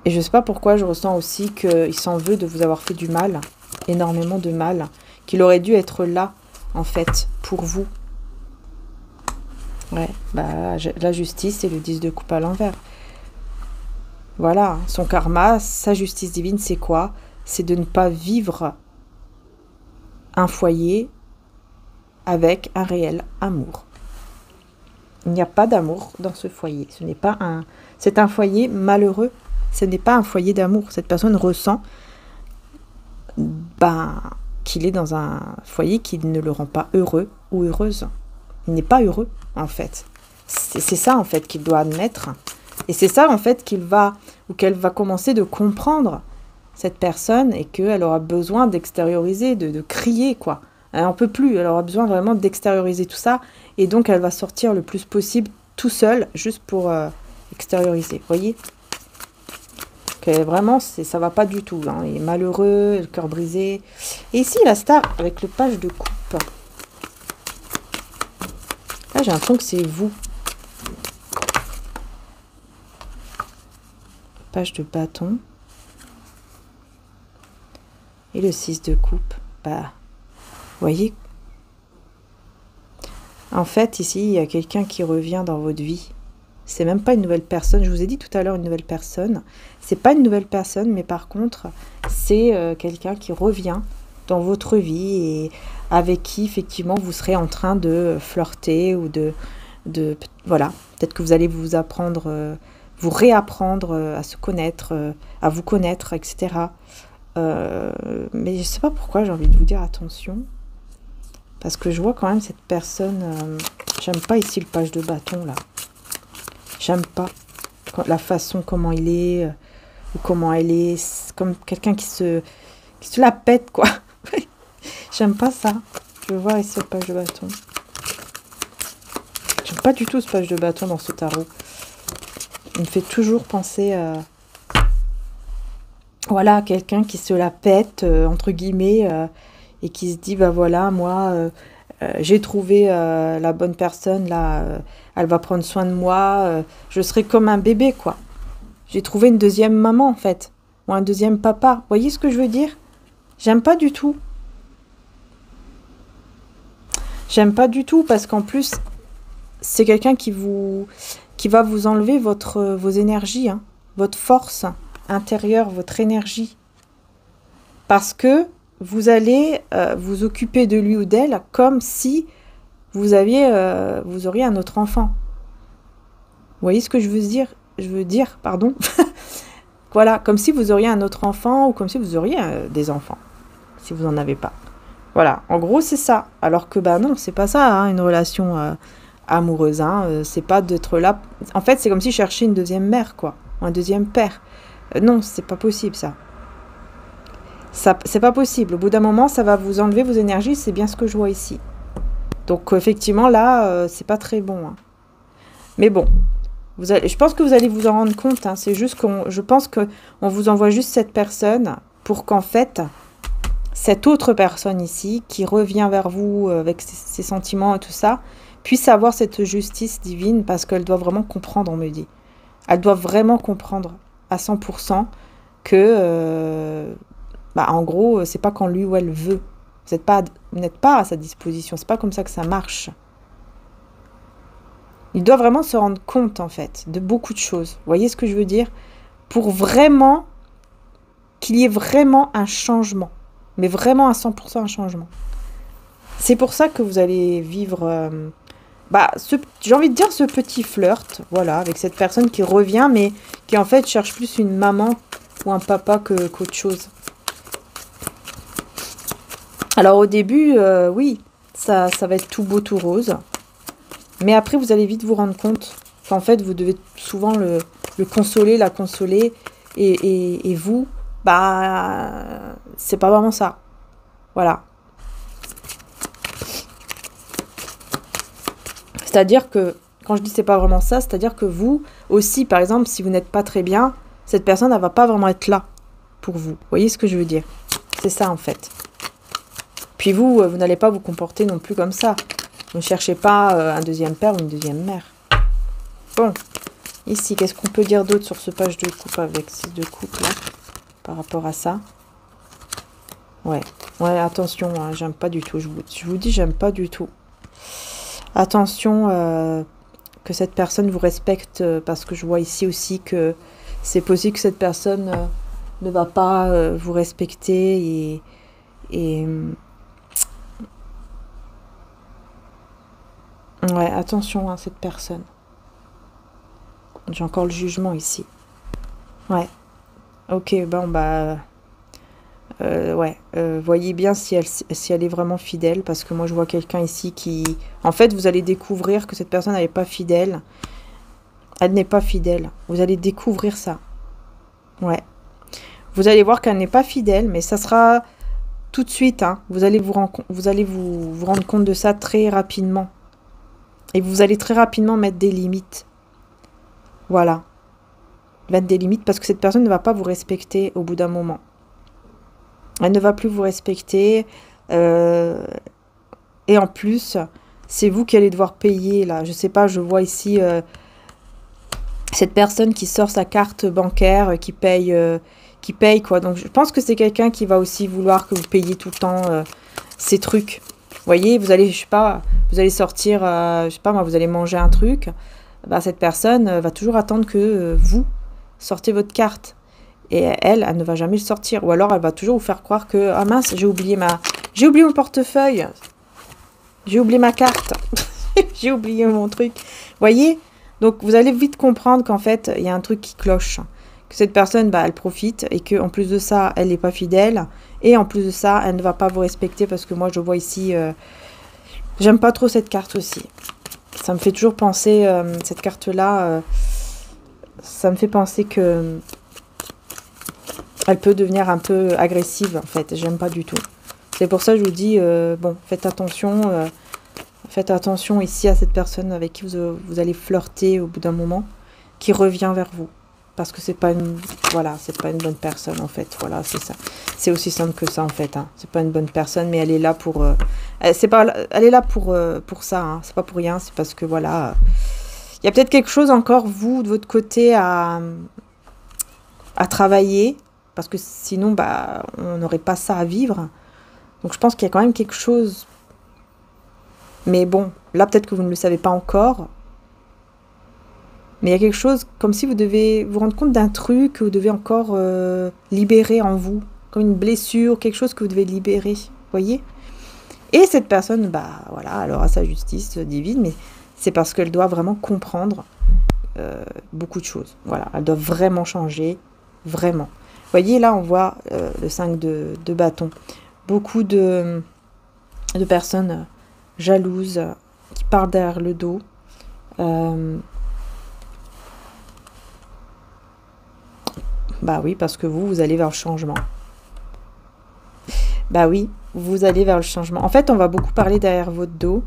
je sais pas pourquoi je ressens aussi qu'il s'en veut de vous avoir fait du mal, énormément de mal, qu'il aurait dû être là, en fait, pour vous. Ouais, bah, la justice et le 10 de coupe à l'envers. Voilà, son karma, sa justice divine, c'est quoi? C'est de ne pas vivre un foyer avec un réel amour. Il n'y a pas d'amour dans ce foyer. C'est un foyer malheureux. Ce n'est pas un foyer d'amour. Cette personne ressent qu'il est dans un foyer qui ne le rend pas heureux ou heureuse. Il n'est pas heureux, en fait. C'est ça, en fait, qu'il doit admettre. Et c'est ça, en fait, qu'elle va commencer de comprendre, cette personne, et qu'elle aura besoin d'extérioriser, de crier, quoi. Elle n'en peut plus, elle aura besoin vraiment d'extérioriser tout ça. Et donc, elle va sortir le plus possible tout seul, juste pour extérioriser. Vous voyez? Vraiment, ça va pas du tout. Hein. Il est malheureux, le cœur brisé. Et ici, la star, avec le page de coupe. Là, j'ai l'impression que c'est vous. Page de bâton. Et le 6 de coupe. Bah, vous voyez? En fait, ici, il y a quelqu'un qui revient dans votre vie. C'est même pas une nouvelle personne. Je vous ai dit tout à l'heure une nouvelle personne. C'est pas une nouvelle personne, mais par contre, c'est quelqu'un qui revient dans votre vie et avec qui, effectivement, vous serez en train de flirter ou voilà. Peut-être que vous allez vous apprendre, vous réapprendre à se connaître, à vous connaître, etc. Mais je sais pas pourquoi j'ai envie de vous dire attention. Parce que je vois quand même cette personne... j'aime pas ici le page de bâton, là. J'aime pas la façon comment il est, ou comment elle est. C'est comme quelqu'un qui se la pète, quoi. J'aime pas ça. Je veux voir ici le page de bâton. J'aime pas du tout ce page de bâton dans ce tarot. Il me fait toujours penser à... Voilà, quelqu'un qui se la pète, entre guillemets, et qui se dit, bah voilà, moi... j'ai trouvé la bonne personne, là, elle va prendre soin de moi, je serai comme un bébé, quoi. J'ai trouvé une deuxième maman, en fait, ou un deuxième papa. Vous voyez ce que je veux dire? J'aime pas du tout. J'aime pas du tout, parce qu'en plus, c'est quelqu'un qui va vous enlever vos énergies, hein, votre force intérieure, votre énergie. Parce que vous allez vous occuper de lui ou d'elle comme si vous auriez un autre enfant. Vous voyez ce que je veux dire? Je veux dire, pardon. Voilà, comme si vous auriez un autre enfant ou comme si vous auriez des enfants, si vous n'en avez pas. Voilà, en gros, c'est ça. Alors que, bah non, c'est pas ça, hein, une relation amoureuse. Hein, c'est pas d'être là... En fait, c'est comme si je cherchais une deuxième mère, quoi. Ou un deuxième père. Non, c'est pas possible, ça. C'est pas possible. Au bout d'un moment, ça va vous enlever vos énergies. C'est bien ce que je vois ici. Donc, effectivement, là, c'est pas très bon. Hein. Mais bon, je pense que vous allez vous en rendre compte. Hein. C'est juste je pense qu'on vous envoie juste cette personne pour qu'en fait, cette autre personne ici, qui revient vers vous avec ses sentiments et tout ça, puisse avoir cette justice divine parce qu'elle doit vraiment comprendre, on me dit. Elle doit vraiment comprendre à 100% que... en gros, c'est pas quand lui ou elle veut. Vous n'êtes pas à sa disposition. C'est pas comme ça que ça marche. Il doit vraiment se rendre compte, en fait, de beaucoup de choses. Vous voyez ce que je veux dire? Pour vraiment qu'il y ait vraiment un changement. Mais vraiment à 100% un changement. C'est pour ça que vous allez vivre... j'ai envie de dire ce petit flirt, voilà, avec cette personne qui revient, mais qui en fait cherche plus une maman ou un papa qu'autre chose. Alors au début, oui, ça va être tout beau, tout rose. Mais après, vous allez vite vous rendre compte qu'en fait, vous devez souvent le consoler, la consoler. Et vous, c'est pas vraiment ça. Voilà. C'est-à-dire que, quand je dis c'est pas vraiment ça, c'est-à-dire que vous aussi, par exemple, si vous n'êtes pas très bien, cette personne, elle va pas vraiment être là pour vous. Vous voyez ce que je veux dire? C'est ça, en fait. Puis vous n'allez pas vous comporter non plus comme ça. Vous ne cherchez pas un deuxième père ou une deuxième mère. Bon, ici, qu'est-ce qu'on peut dire d'autre sur ce page de coupe avec 6 de coupe, là, par rapport à ça? Ouais, attention, hein, j'aime pas du tout. Je vous dis, j'aime pas du tout. Attention que cette personne vous respecte, parce que je vois ici aussi que c'est possible que cette personne ne va pas vous respecter et ouais, attention à cette personne. J'ai encore le jugement ici. Ouais. Ok, voyez bien si elle est vraiment fidèle, parce que moi je vois quelqu'un ici qui... En fait, vous allez découvrir que cette personne n'est pas fidèle. Elle n'est pas fidèle. Vous allez découvrir ça. Ouais. Vous allez voir qu'elle n'est pas fidèle, mais ça sera tout de suite, hein. Vous allez vous rendre compte de ça très rapidement. Et vous allez très rapidement mettre des limites. Voilà. Mettre des limites parce que cette personne ne va pas vous respecter au bout d'un moment. Elle ne va plus vous respecter. Et en plus, c'est vous qui allez devoir payer, là. Je sais pas, je vois ici cette personne qui sort sa carte bancaire, qui paye, quoi. Donc, je pense que c'est quelqu'un qui va aussi vouloir que vous payiez tout le temps ces trucs. Vous voyez, vous allez, je sais pas, vous allez sortir, je sais pas moi, vous allez manger un truc. Bah, cette personne va toujours attendre que vous sortez votre carte. Et elle ne va jamais le sortir. Ou alors, elle va toujours vous faire croire que, ah mince, j'ai oublié mon portefeuille. J'ai oublié ma carte. J'ai oublié mon truc. Vous voyez? Donc, vous allez vite comprendre qu'en fait, il y a un truc qui cloche. Que cette personne, bah, elle profite. Et qu'en plus de ça, elle n'est pas fidèle. Et en plus de ça, elle ne va pas vous respecter. Parce que moi, je vois ici... j'aime pas trop cette carte aussi. Ça me fait toujours penser... cette carte-là... ça me fait penser que... elle peut devenir un peu agressive, en fait. J'aime pas du tout. C'est pour ça que je vous dis, bon, faites attention ici à cette personne avec qui vous allez flirter au bout d'un moment, qui revient vers vous. Parce que c'est pas une, voilà, c'est pas une bonne personne, en fait. Voilà, c'est ça. C'est aussi simple que ça, en fait. Hein. C'est pas une bonne personne, mais elle est là pour, elle est là pour ça. Hein. C'est pas pour rien. C'est parce que voilà, il y a peut-être quelque chose encore vous de votre côté à travailler. Parce que sinon, bah, on n'aurait pas ça à vivre. Donc, je pense qu'il y a quand même quelque chose. Mais bon, là, peut-être que vous ne le savez pas encore. Mais il y a quelque chose, comme si vous devez vous rendre compte d'un truc que vous devez encore libérer en vous. Comme une blessure, quelque chose que vous devez libérer. Vous voyez? Et cette personne, bah, voilà, elle aura sa justice divine. Mais c'est parce qu'elle doit vraiment comprendre beaucoup de choses. Voilà, elle doit vraiment changer. Vraiment. Vous voyez, là, on voit le 5 de bâton. Beaucoup de personnes jalouses qui parlent derrière le dos. Bah oui, parce que vous allez vers le changement. Bah oui, vous allez vers le changement. En fait, on va beaucoup parler derrière votre dos.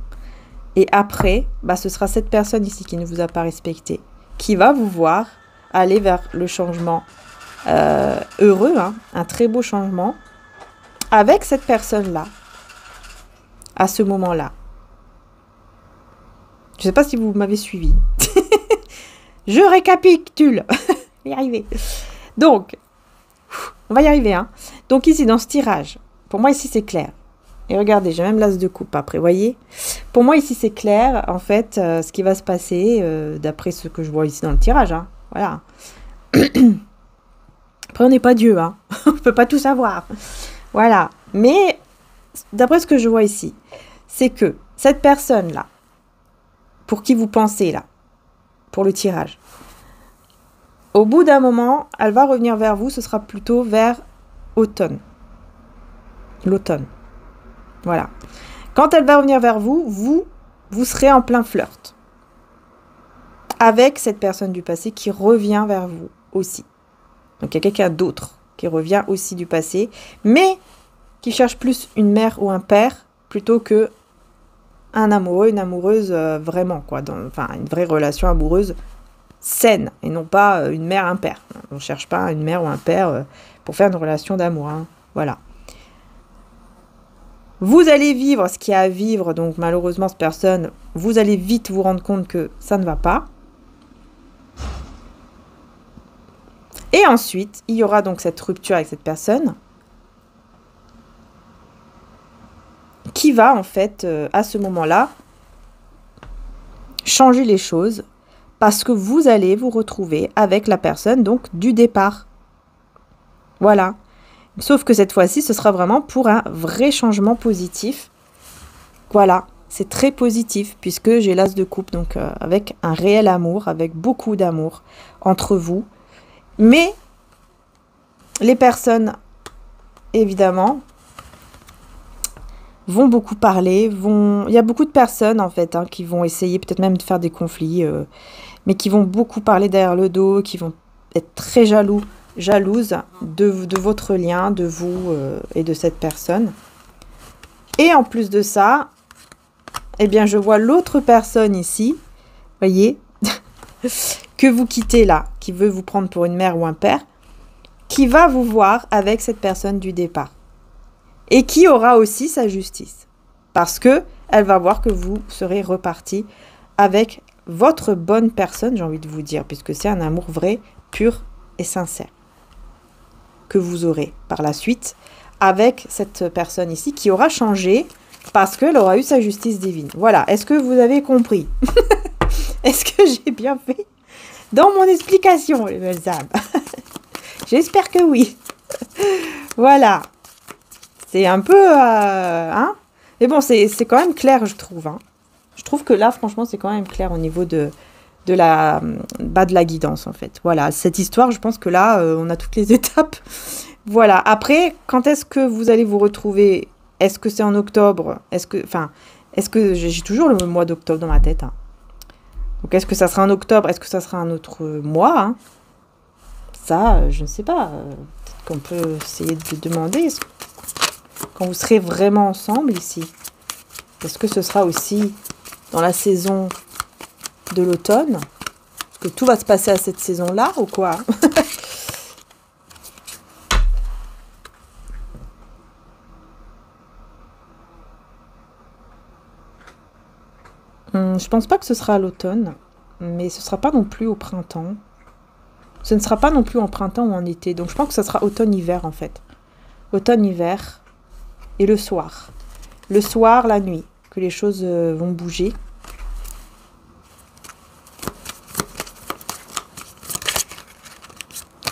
Et après, bah, ce sera cette personne ici qui ne vous a pas respecté, qui va vous voir aller vers le changement. Heureux, hein, un très beau changement avec cette personne-là à ce moment-là. Je ne sais pas si vous m'avez suivi. Je récapitule. On va y arriver. Donc, on va y arriver. Hein. Donc ici, dans ce tirage, pour moi ici c'est clair. Et regardez, j'ai même l'as de coupe après, voyez. Pour moi ici c'est clair, en fait, ce qui va se passer, d'après ce que je vois ici dans le tirage. Hein. Voilà. Après, on n'est pas Dieu, hein. On ne peut pas tout savoir. Voilà. Mais, d'après ce que je vois ici, c'est que cette personne-là, pour qui vous pensez, là, pour le tirage, au bout d'un moment, elle va revenir vers vous, ce sera plutôt vers automne. L'automne. Voilà. Quand elle va revenir vers vous, vous serez en plein flirt. Avec cette personne du passé qui revient vers vous aussi. Donc, il y a quelqu'un d'autre qui revient aussi du passé, mais qui cherche plus une mère ou un père plutôt que un amoureux, une amoureuse vraiment, quoi. Enfin, une vraie relation amoureuse saine et non pas une mère, un père. On ne cherche pas une mère ou un père pour faire une relation d'amour. Hein. Voilà. Vous allez vivre ce qu'il y a à vivre, donc malheureusement, cette personne, vous allez vite vous rendre compte que ça ne va pas. Et ensuite, il y aura donc cette rupture avec cette personne qui va, en fait, à ce moment-là, changer les choses parce que vous allez vous retrouver avec la personne, donc, du départ. Voilà. Sauf que cette fois-ci, ce sera vraiment pour un vrai changement positif. Voilà. C'est très positif puisque j'ai l'as de coupe, donc avec un réel amour, avec beaucoup d'amour entre vous. Mais les personnes, évidemment, vont beaucoup parler. Il y a beaucoup de personnes, en fait, hein, qui vont essayer peut-être même de faire des conflits, mais qui vont beaucoup parler derrière le dos, qui vont être très jaloux jalouse de votre lien, de vous et de cette personne. Et en plus de ça, eh bien, je vois l'autre personne ici, voyez, que vous quittez là, qui veut vous prendre pour une mère ou un père, qui va vous voir avec cette personne du départ. Et qui aura aussi sa justice. Parce que elle va voir que vous serez reparti avec votre bonne personne, j'ai envie de vous dire, puisque c'est un amour vrai, pur et sincère que vous aurez par la suite avec cette personne ici qui aura changé parce qu'elle aura eu sa justice divine. Voilà, est-ce que vous avez compris? Est-ce que j'ai bien fait dans mon explication, les belles âmes? J'espère que oui. Voilà. C'est un peu... hein? Mais bon, c'est quand même clair, je trouve. Hein. Je trouve que là, franchement, c'est quand même clair au niveau de la guidance, en fait. Voilà, cette histoire, je pense que là, on a toutes les étapes. Voilà. Après, quand est-ce que vous allez vous retrouver? Est-ce que c'est en octobre? Est-ce que j'ai toujours le mois d'octobre dans ma tête, hein. Donc, est-ce que ça sera en octobre? Est-ce que ça sera un autre mois, hein? Ça, je ne sais pas. Peut-être qu'on peut essayer de demander quand vous serez vraiment ensemble ici. Est-ce que ce sera aussi dans la saison de l'automne? Est-ce que tout va se passer à cette saison-là ou quoi? Je pense pas que ce sera à l'automne, mais ce sera pas non plus au printemps. Ce ne sera pas non plus en printemps ou en été. Donc je pense que ce sera automne-hiver en fait. Automne-hiver et le soir. Le soir, la nuit, que les choses vont bouger.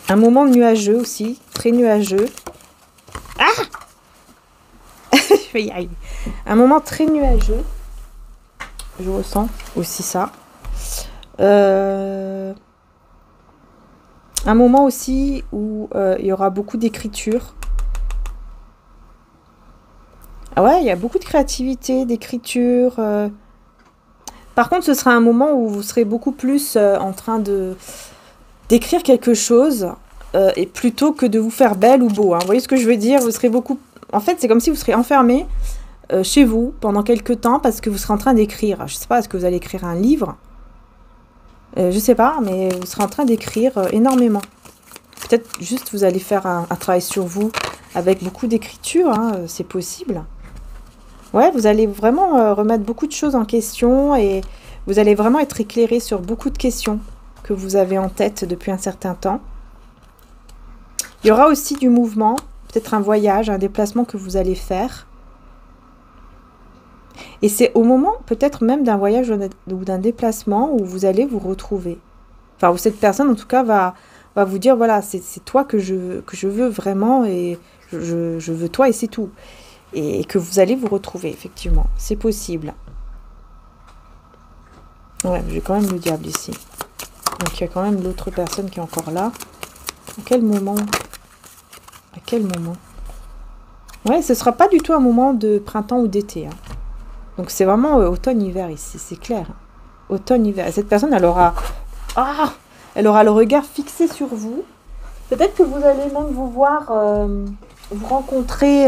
Un moment nuageux aussi, très nuageux. Ah! Je vais y arriver. Un moment très nuageux. Je ressens aussi ça. Un moment aussi où il y aura beaucoup d'écriture. Ah ouais, il y a beaucoup de créativité, d'écriture. Par contre, ce sera un moment où vous serez beaucoup plus en train d'écrire quelque chose et plutôt que de vous faire belle ou beau. Hein. Vous voyez ce que je veux dire? Vous serez beaucoup... En fait, c'est comme si vous serez enfermé chez vous pendant quelques temps parce que vous serez en train d'écrire. Je sais pas, est-ce que vous allez écrire un livre? Je sais pas, mais vous serez en train d'écrire énormément. Peut-être juste vous allez faire un travail sur vous avec beaucoup d'écriture, hein, c'est possible. Ouais, vous allez vraiment remettre beaucoup de choses en question et vous allez vraiment être éclairé sur beaucoup de questions que vous avez en tête depuis un certain temps. Il y aura aussi du mouvement, peut-être un voyage, un déplacement que vous allez faire. Et c'est au moment peut-être même d'un voyage ou d'un déplacement où vous allez vous retrouver. Enfin, où cette personne en tout cas va vous dire, voilà, c'est toi que je veux vraiment et je veux toi et c'est tout. Et que vous allez vous retrouver, effectivement. C'est possible. Ouais, j'ai quand même le diable ici. Donc il y a quand même l'autre personne qui est encore là. À quel moment? À quel moment? Ouais, ce sera pas du tout un moment de printemps ou d'été. Hein. Donc c'est vraiment automne-hiver ici, c'est clair. Automne-hiver. Cette personne, elle aura le regard fixé sur vous. Peut-être que vous allez même vous voir, vous rencontrer...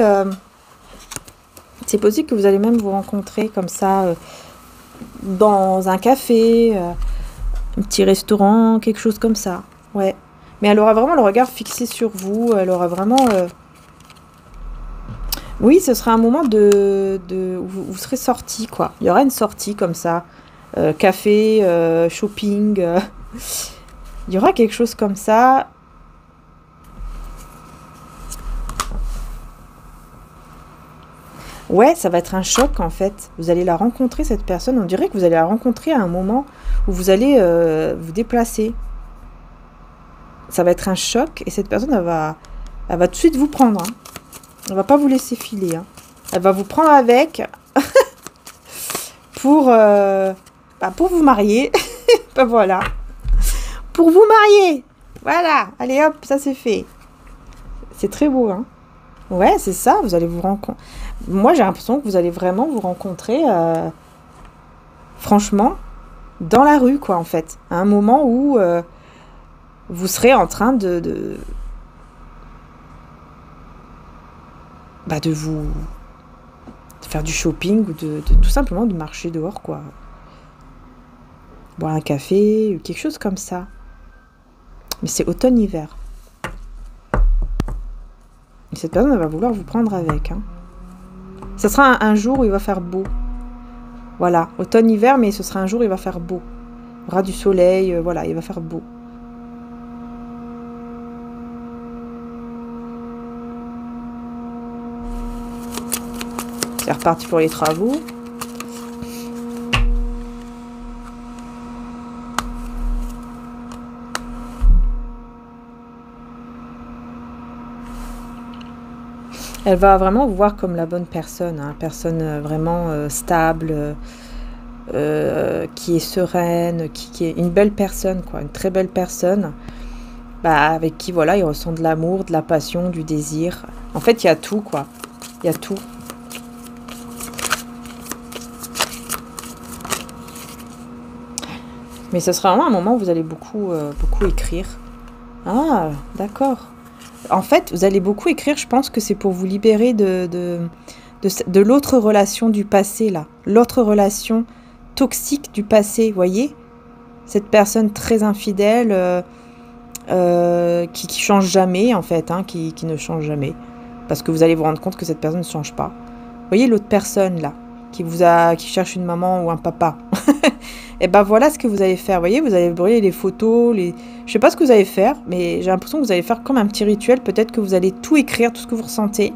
c'est possible que vous allez même vous rencontrer comme ça dans un café, un petit restaurant, quelque chose comme ça. Ouais. Mais elle aura vraiment le regard fixé sur vous. Elle aura vraiment... Oui, ce sera un moment où vous serez sortis, quoi. Il y aura une sortie comme ça. Café, shopping. Il y aura quelque chose comme ça. Ouais, ça va être un choc en fait. Vous allez la rencontrer, cette personne. On dirait que vous allez la rencontrer à un moment où vous allez vous déplacer. Ça va être un choc et cette personne, elle va tout de suite vous prendre. Hein. Elle va pas vous laisser filer. Hein. Elle va vous prendre avec pour vous marier. Ben voilà. Pour vous marier. Voilà. Allez hop, ça c'est fait. C'est très beau, hein. Ouais, c'est ça. Vous allez vous rencontrer. Moi, j'ai l'impression que vous allez vraiment vous rencontrer, franchement, dans la rue, quoi, en fait. À un moment où vous serez en train de vous de faire du shopping ou de tout simplement de marcher dehors, quoi. Boire un café, quelque chose comme ça. Mais c'est automne-hiver. Et cette personne, elle va vouloir vous prendre avec. Hein. Ce sera un jour où il va faire beau. Voilà, automne-hiver, mais ce sera un jour où il va faire beau. Il y aura du soleil, voilà, il va faire beau. C'est reparti pour les travaux. Elle va vraiment vous voir comme la bonne personne, hein, personne vraiment stable, qui est sereine, qui est une belle personne, quoi, une très belle personne, avec qui, voilà, il ressent de l'amour, de la passion, du désir. En fait, il y a tout, quoi. Il y a tout. Mais ce sera vraiment un moment où vous allez beaucoup écrire. Ah, d'accord. En fait, vous allez beaucoup écrire, je pense que c'est pour vous libérer de l'autre relation du passé, là. L'autre relation toxique du passé, voyez? Cette personne très infidèle, qui change jamais, en fait, hein, qui ne change jamais. Parce que vous allez vous rendre compte que cette personne ne change pas. Vous voyez l'autre personne, là, qui cherche une maman ou un papa. Et ben voilà ce que vous allez faire. Vous voyez, vous allez brûler les photos, je sais pas ce que vous allez faire, mais j'ai l'impression que vous allez faire comme un petit rituel. Peut-être que vous allez tout écrire, tout ce que vous ressentez.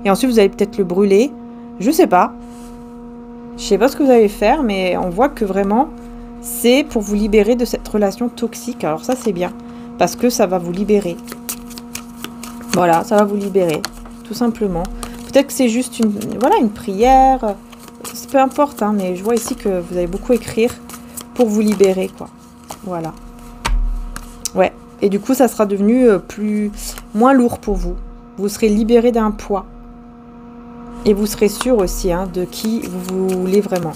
Et ensuite, vous allez peut-être le brûler. Je sais pas. Je sais pas ce que vous allez faire, mais on voit que vraiment, c'est pour vous libérer de cette relation toxique. Alors ça, c'est bien, parce que ça va vous libérer. Voilà, ça va vous libérer, tout simplement. Peut-être que c'est juste une prière. Peu importe, hein, mais je vois ici que vous allez beaucoup écrire pour vous libérer, quoi. Voilà. Ouais. Et du coup, ça sera devenu moins lourd pour vous. Vous serez libéré d'un poids. Et vous serez sûr aussi, hein, de qui vous voulez vraiment.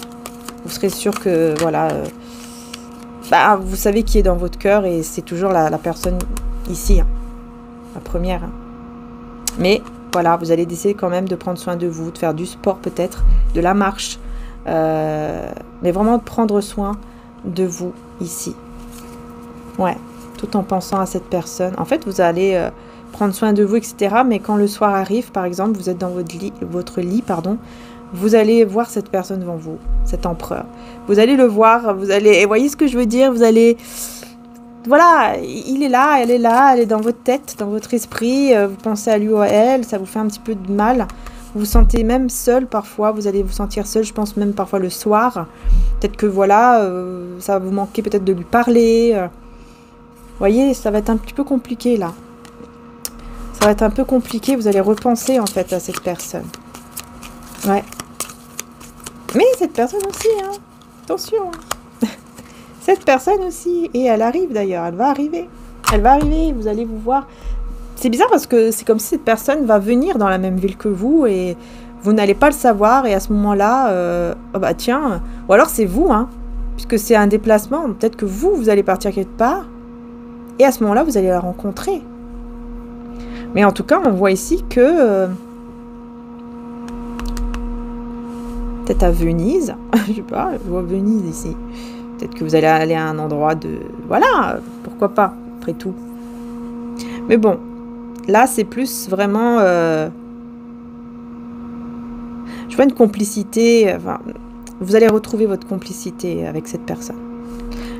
Vous serez sûr que, voilà, vous savez qui est dans votre cœur et c'est toujours la personne ici, hein, la première. Hein. Mais voilà, vous allez essayer quand même de prendre soin de vous, de faire du sport peut-être, de la marche, mais vraiment de prendre soin de vous ici. Ouais, tout en pensant à cette personne. En fait, vous allez prendre soin de vous, etc. Mais quand le soir arrive, par exemple, vous êtes dans votre lit, vous allez voir cette personne devant vous, cet empereur. Vous allez le voir, et voyez ce que je veux dire, vous allez... Voilà, il est là, elle est dans votre tête, dans votre esprit, vous pensez à lui ou à elle, ça vous fait un petit peu de mal. Vous vous sentez même seul parfois, vous allez vous sentir seul, je pense même parfois le soir. Peut-être que voilà, ça va vous manquer peut-être de lui parler. Vous voyez, ça va être un petit peu compliqué là. Ça va être un peu compliqué, vous allez repenser en fait à cette personne. Ouais. Mais cette personne aussi, hein. Attention. Cette personne aussi, et elle arrive d'ailleurs, elle va arriver, vous allez vous voir. C'est bizarre parce que c'est comme si cette personne va venir dans la même ville que vous et vous n'allez pas le savoir et à ce moment-là, tiens, ou alors c'est vous, hein, puisque c'est un déplacement, peut-être que vous allez partir quelque part et à ce moment-là, vous allez la rencontrer. Mais en tout cas, on voit ici que peut-être à Venise, je sais pas, je vois Venise ici. Peut-être que vous allez aller à un endroit de... Voilà, pourquoi pas, après tout. Mais bon, là, c'est plus vraiment... je vois une complicité... Enfin, vous allez retrouver votre complicité avec cette personne.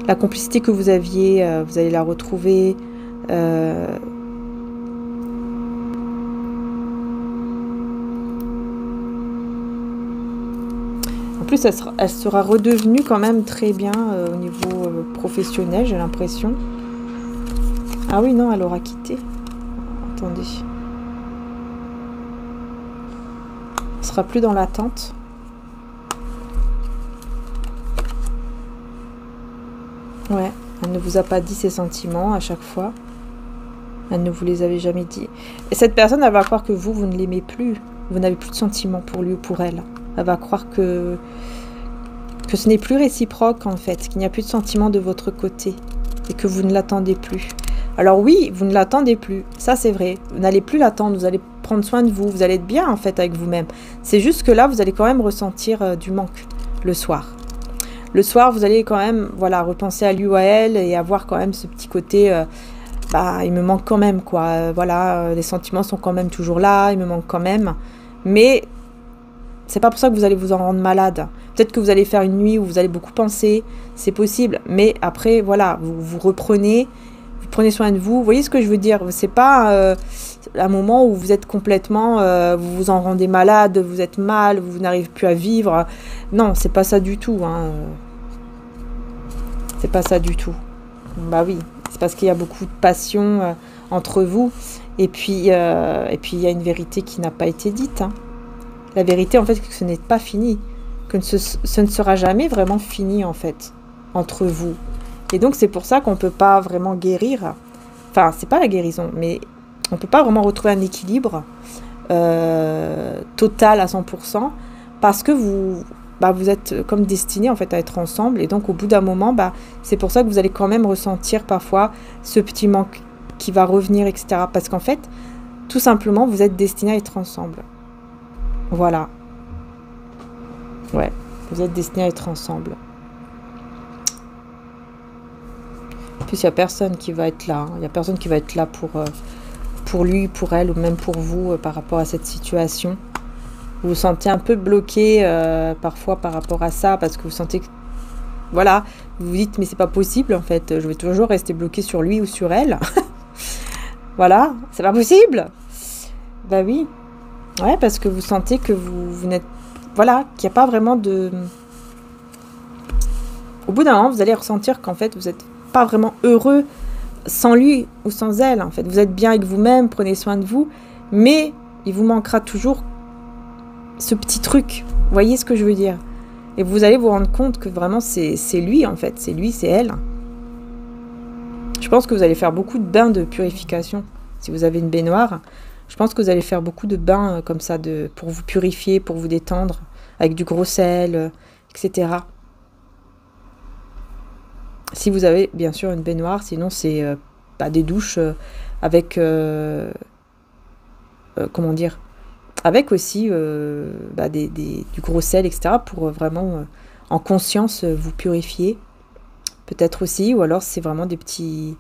La complicité que vous aviez, vous allez la retrouver... En plus, elle sera redevenue quand même très bien au niveau professionnel, j'ai l'impression. Ah oui, non, elle aura quitté. Attendez. Elle sera plus dans l'attente. Ouais, elle ne vous a pas dit ses sentiments à chaque fois. Elle ne vous les avait jamais dit. Et cette personne, elle va croire que vous ne l'aimez plus. Vous n'avez plus de sentiments pour lui ou pour elle. Elle va croire que ce n'est plus réciproque en fait, qu'il n'y a plus de sentiments de votre côté et que vous ne l'attendez plus. Alors oui, vous ne l'attendez plus, ça c'est vrai. Vous n'allez plus l'attendre, vous allez prendre soin de vous, vous allez être bien en fait avec vous-même. C'est juste que là, vous allez quand même ressentir du manque le soir. Le soir, vous allez quand même, voilà, repenser à lui ou à elle et avoir quand même ce petit côté, bah, il me manque quand même, quoi. Voilà, les sentiments sont quand même toujours là, il me manque quand même. Mais c'est pas pour ça que vous allez vous en rendre malade. Peut-être que vous allez faire une nuit où vous allez beaucoup penser, c'est possible. Mais après, voilà, vous reprenez, vous prenez soin de vous. Vous voyez ce que je veux dire? C'est pas un moment où vous êtes complètement, vous vous en rendez malade, vous êtes mal, vous n'arrivez plus à vivre. Non, c'est pas ça du tout, hein. C'est pas ça du tout. Bah oui, c'est parce qu'il y a beaucoup de passion entre vous. Et puis, il y a une vérité qui n'a pas été dite, hein. La vérité, en fait, que ce n'est pas fini. Que ce ne sera jamais vraiment fini, en fait, entre vous. Et donc, c'est pour ça qu'on ne peut pas vraiment guérir. Enfin, c'est pas la guérison, mais on ne peut pas vraiment retrouver un équilibre total à 100%. Parce que vous êtes comme destinés, en fait, à être ensemble. Et donc, au bout d'un moment, c'est pour ça que vous allez quand même ressentir parfois ce petit manque qui va revenir, etc. Parce qu'en fait, tout simplement, vous êtes destinés à être ensemble. Voilà. Ouais, vous êtes destinés à être ensemble. En plus, il n'y a personne qui va être là. Hein. Il n'y a personne qui va être là pour lui, pour elle, ou même pour vous par rapport à cette situation. Vous vous sentez un peu bloqué parfois par rapport à ça, parce que vous sentez que, voilà, vous vous dites, mais c'est pas possible, en fait. Je vais toujours rester bloqué sur lui ou sur elle. Voilà, c'est pas possible. Bah oui. Ouais, parce que vous sentez que vous n'êtes... Voilà, qu'il n'y a pas vraiment de... Au bout d'un moment, vous allez ressentir qu'en fait, vous n'êtes pas vraiment heureux sans lui ou sans elle. En fait, vous êtes bien avec vous-même, prenez soin de vous, mais il vous manquera toujours ce petit truc. Vous voyez ce que je veux dire? Et vous allez vous rendre compte que vraiment, c'est lui, en fait. C'est lui, c'est elle. Je pense que vous allez faire beaucoup de bains de purification. Si vous avez une baignoire... Je pense que vous allez faire beaucoup de bains comme ça pour vous purifier, pour vous détendre, avec du gros sel, etc. Si vous avez bien sûr une baignoire, sinon c'est des douches avec, comment dire, avec aussi du gros sel, etc. pour vraiment en conscience vous purifier. Peut-être aussi, ou alors c'est vraiment des petits,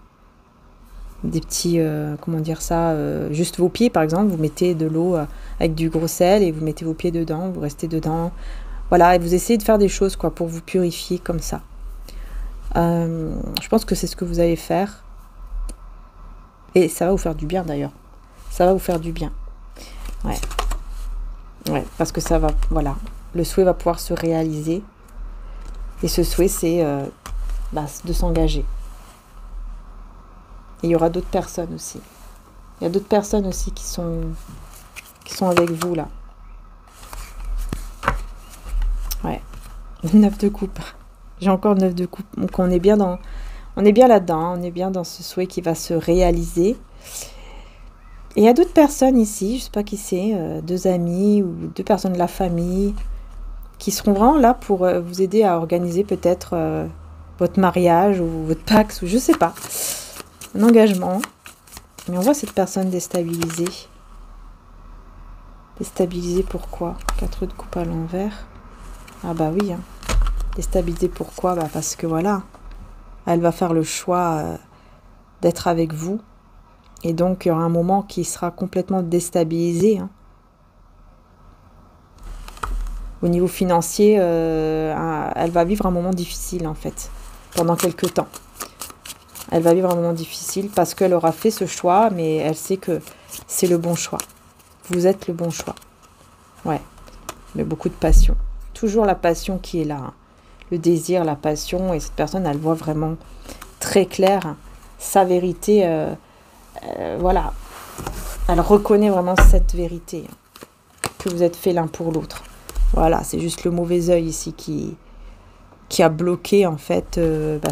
comment dire ça, juste vos pieds par exemple, vous mettez de l'eau avec du gros sel et vous mettez vos pieds dedans, vous restez dedans, voilà, et vous essayez de faire des choses quoi pour vous purifier comme ça. Je pense que c'est ce que vous allez faire et ça va vous faire du bien d'ailleurs, ça va vous faire du bien, ouais, parce que ça va, voilà, le souhait va pouvoir se réaliser et ce souhait c'est de s'engager. Et il y aura d'autres personnes aussi. Il y a d'autres personnes aussi qui sont avec vous, là. Ouais. 9 de coupe. J'ai encore 9 de coupe. Donc on est bien là-dedans. Hein. On est bien dans ce souhait qui va se réaliser. Et il y a d'autres personnes ici, je ne sais pas qui c'est, 2 amis ou 2 personnes de la famille, qui seront vraiment là pour vous aider à organiser peut-être votre mariage ou votre Pax, ou je ne sais pas. Un engagement, mais on voit cette personne déstabilisée. Déstabilisée pourquoi? 4 de coupe à l'envers. Ah bah oui, hein. Déstabilisée pourquoi? Parce que voilà, elle va faire le choix d'être avec vous. Et donc il y aura un moment qui sera complètement déstabilisé. Hein. Au niveau financier, elle va vivre un moment difficile en fait, pendant quelques temps. Elle va vivre un moment difficile parce qu'elle aura fait ce choix, mais elle sait que c'est le bon choix. Vous êtes le bon choix. Ouais, mais beaucoup de passion. Toujours la passion qui est là. Hein. Le désir, la passion. Et cette personne, elle voit vraiment très clair hein, sa vérité. Voilà. Elle reconnaît vraiment cette vérité. Hein, que vous êtes fait l'un pour l'autre. Voilà, c'est juste le mauvais œil ici qui a bloqué en fait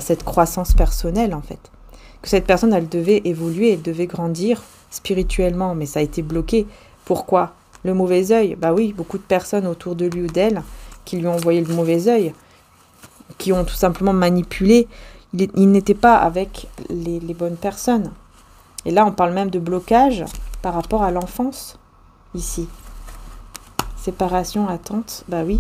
cette croissance personnelle en fait. Que cette personne elle devait évoluer, elle devait grandir spirituellement, mais ça a été bloqué. Pourquoi? Le mauvais œil. Bah oui, beaucoup de personnes autour de lui ou d'elle qui lui ont envoyé le mauvais œil, qui ont tout simplement manipulé. Il n'était pas avec les bonnes personnes. Et là on parle même de blocage par rapport à l'enfance. ici. Séparation, attente, bah oui.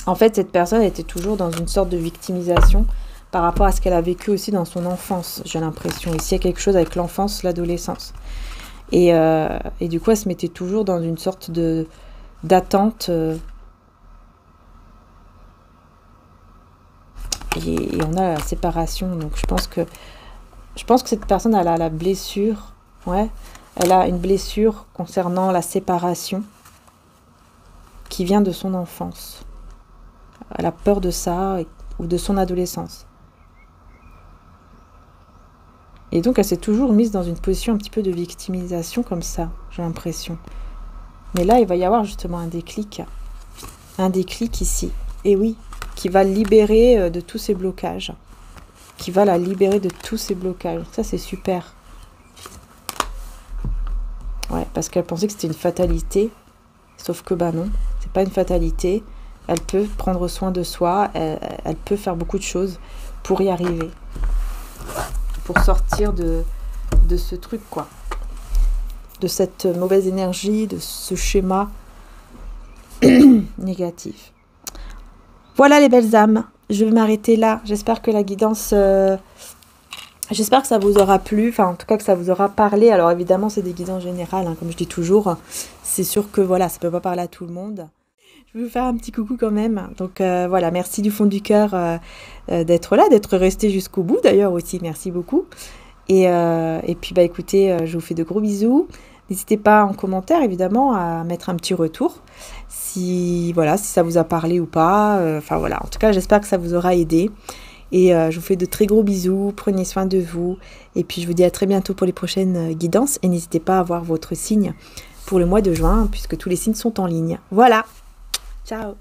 En fait, cette personne était toujours dans une sorte de victimisation par rapport à ce qu'elle a vécu aussi dans son enfance, j'ai l'impression. Ici, il y a quelque chose avec l'enfance, l'adolescence. Et du coup, elle se mettait toujours dans une sorte d'attente. Et on a la séparation. Donc, je pense que cette personne, elle a la blessure. Ouais, elle a une blessure concernant la séparation qui vient de son enfance. Elle a peur de ça ou de son adolescence. Et donc, elle s'est toujours mise dans une position un petit peu de victimisation comme ça, j'ai l'impression. Mais là, il va y avoir justement un déclic. Un déclic ici. Et oui, qui va libérer de tous ces blocages. Qui va la libérer de tous ces blocages. Ça, c'est super. Ouais, parce qu'elle pensait que c'était une fatalité. Sauf que, bah non, c'est pas une fatalité. Elle peut prendre soin de soi. Elle peut faire beaucoup de choses pour y arriver. Pour sortir de ce truc, quoi. De cette mauvaise énergie, de ce schéma négatif. Voilà les belles âmes. Je vais m'arrêter là. J'espère que la guidance... j'espère que ça vous aura plu. Enfin, en tout cas, que ça vous aura parlé. Alors, évidemment, c'est des guidances générales, hein, comme je dis toujours. C'est sûr que, voilà, ça ne peut pas parler à tout le monde. Je vais vous faire un petit coucou quand même. Donc voilà, merci du fond du cœur d'être là, d'être resté jusqu'au bout d'ailleurs aussi. Merci beaucoup. Et puis bah écoutez, je vous fais de gros bisous. N'hésitez pas en commentaire évidemment à mettre un petit retour si ça vous a parlé ou pas. Enfin voilà, en tout cas j'espère que ça vous aura aidé. Et je vous fais de très gros bisous. Prenez soin de vous. Et puis je vous dis à très bientôt pour les prochaines guidances. Et n'hésitez pas à voir votre signe pour le mois de juin puisque tous les signes sont en ligne. Voilà. Ciao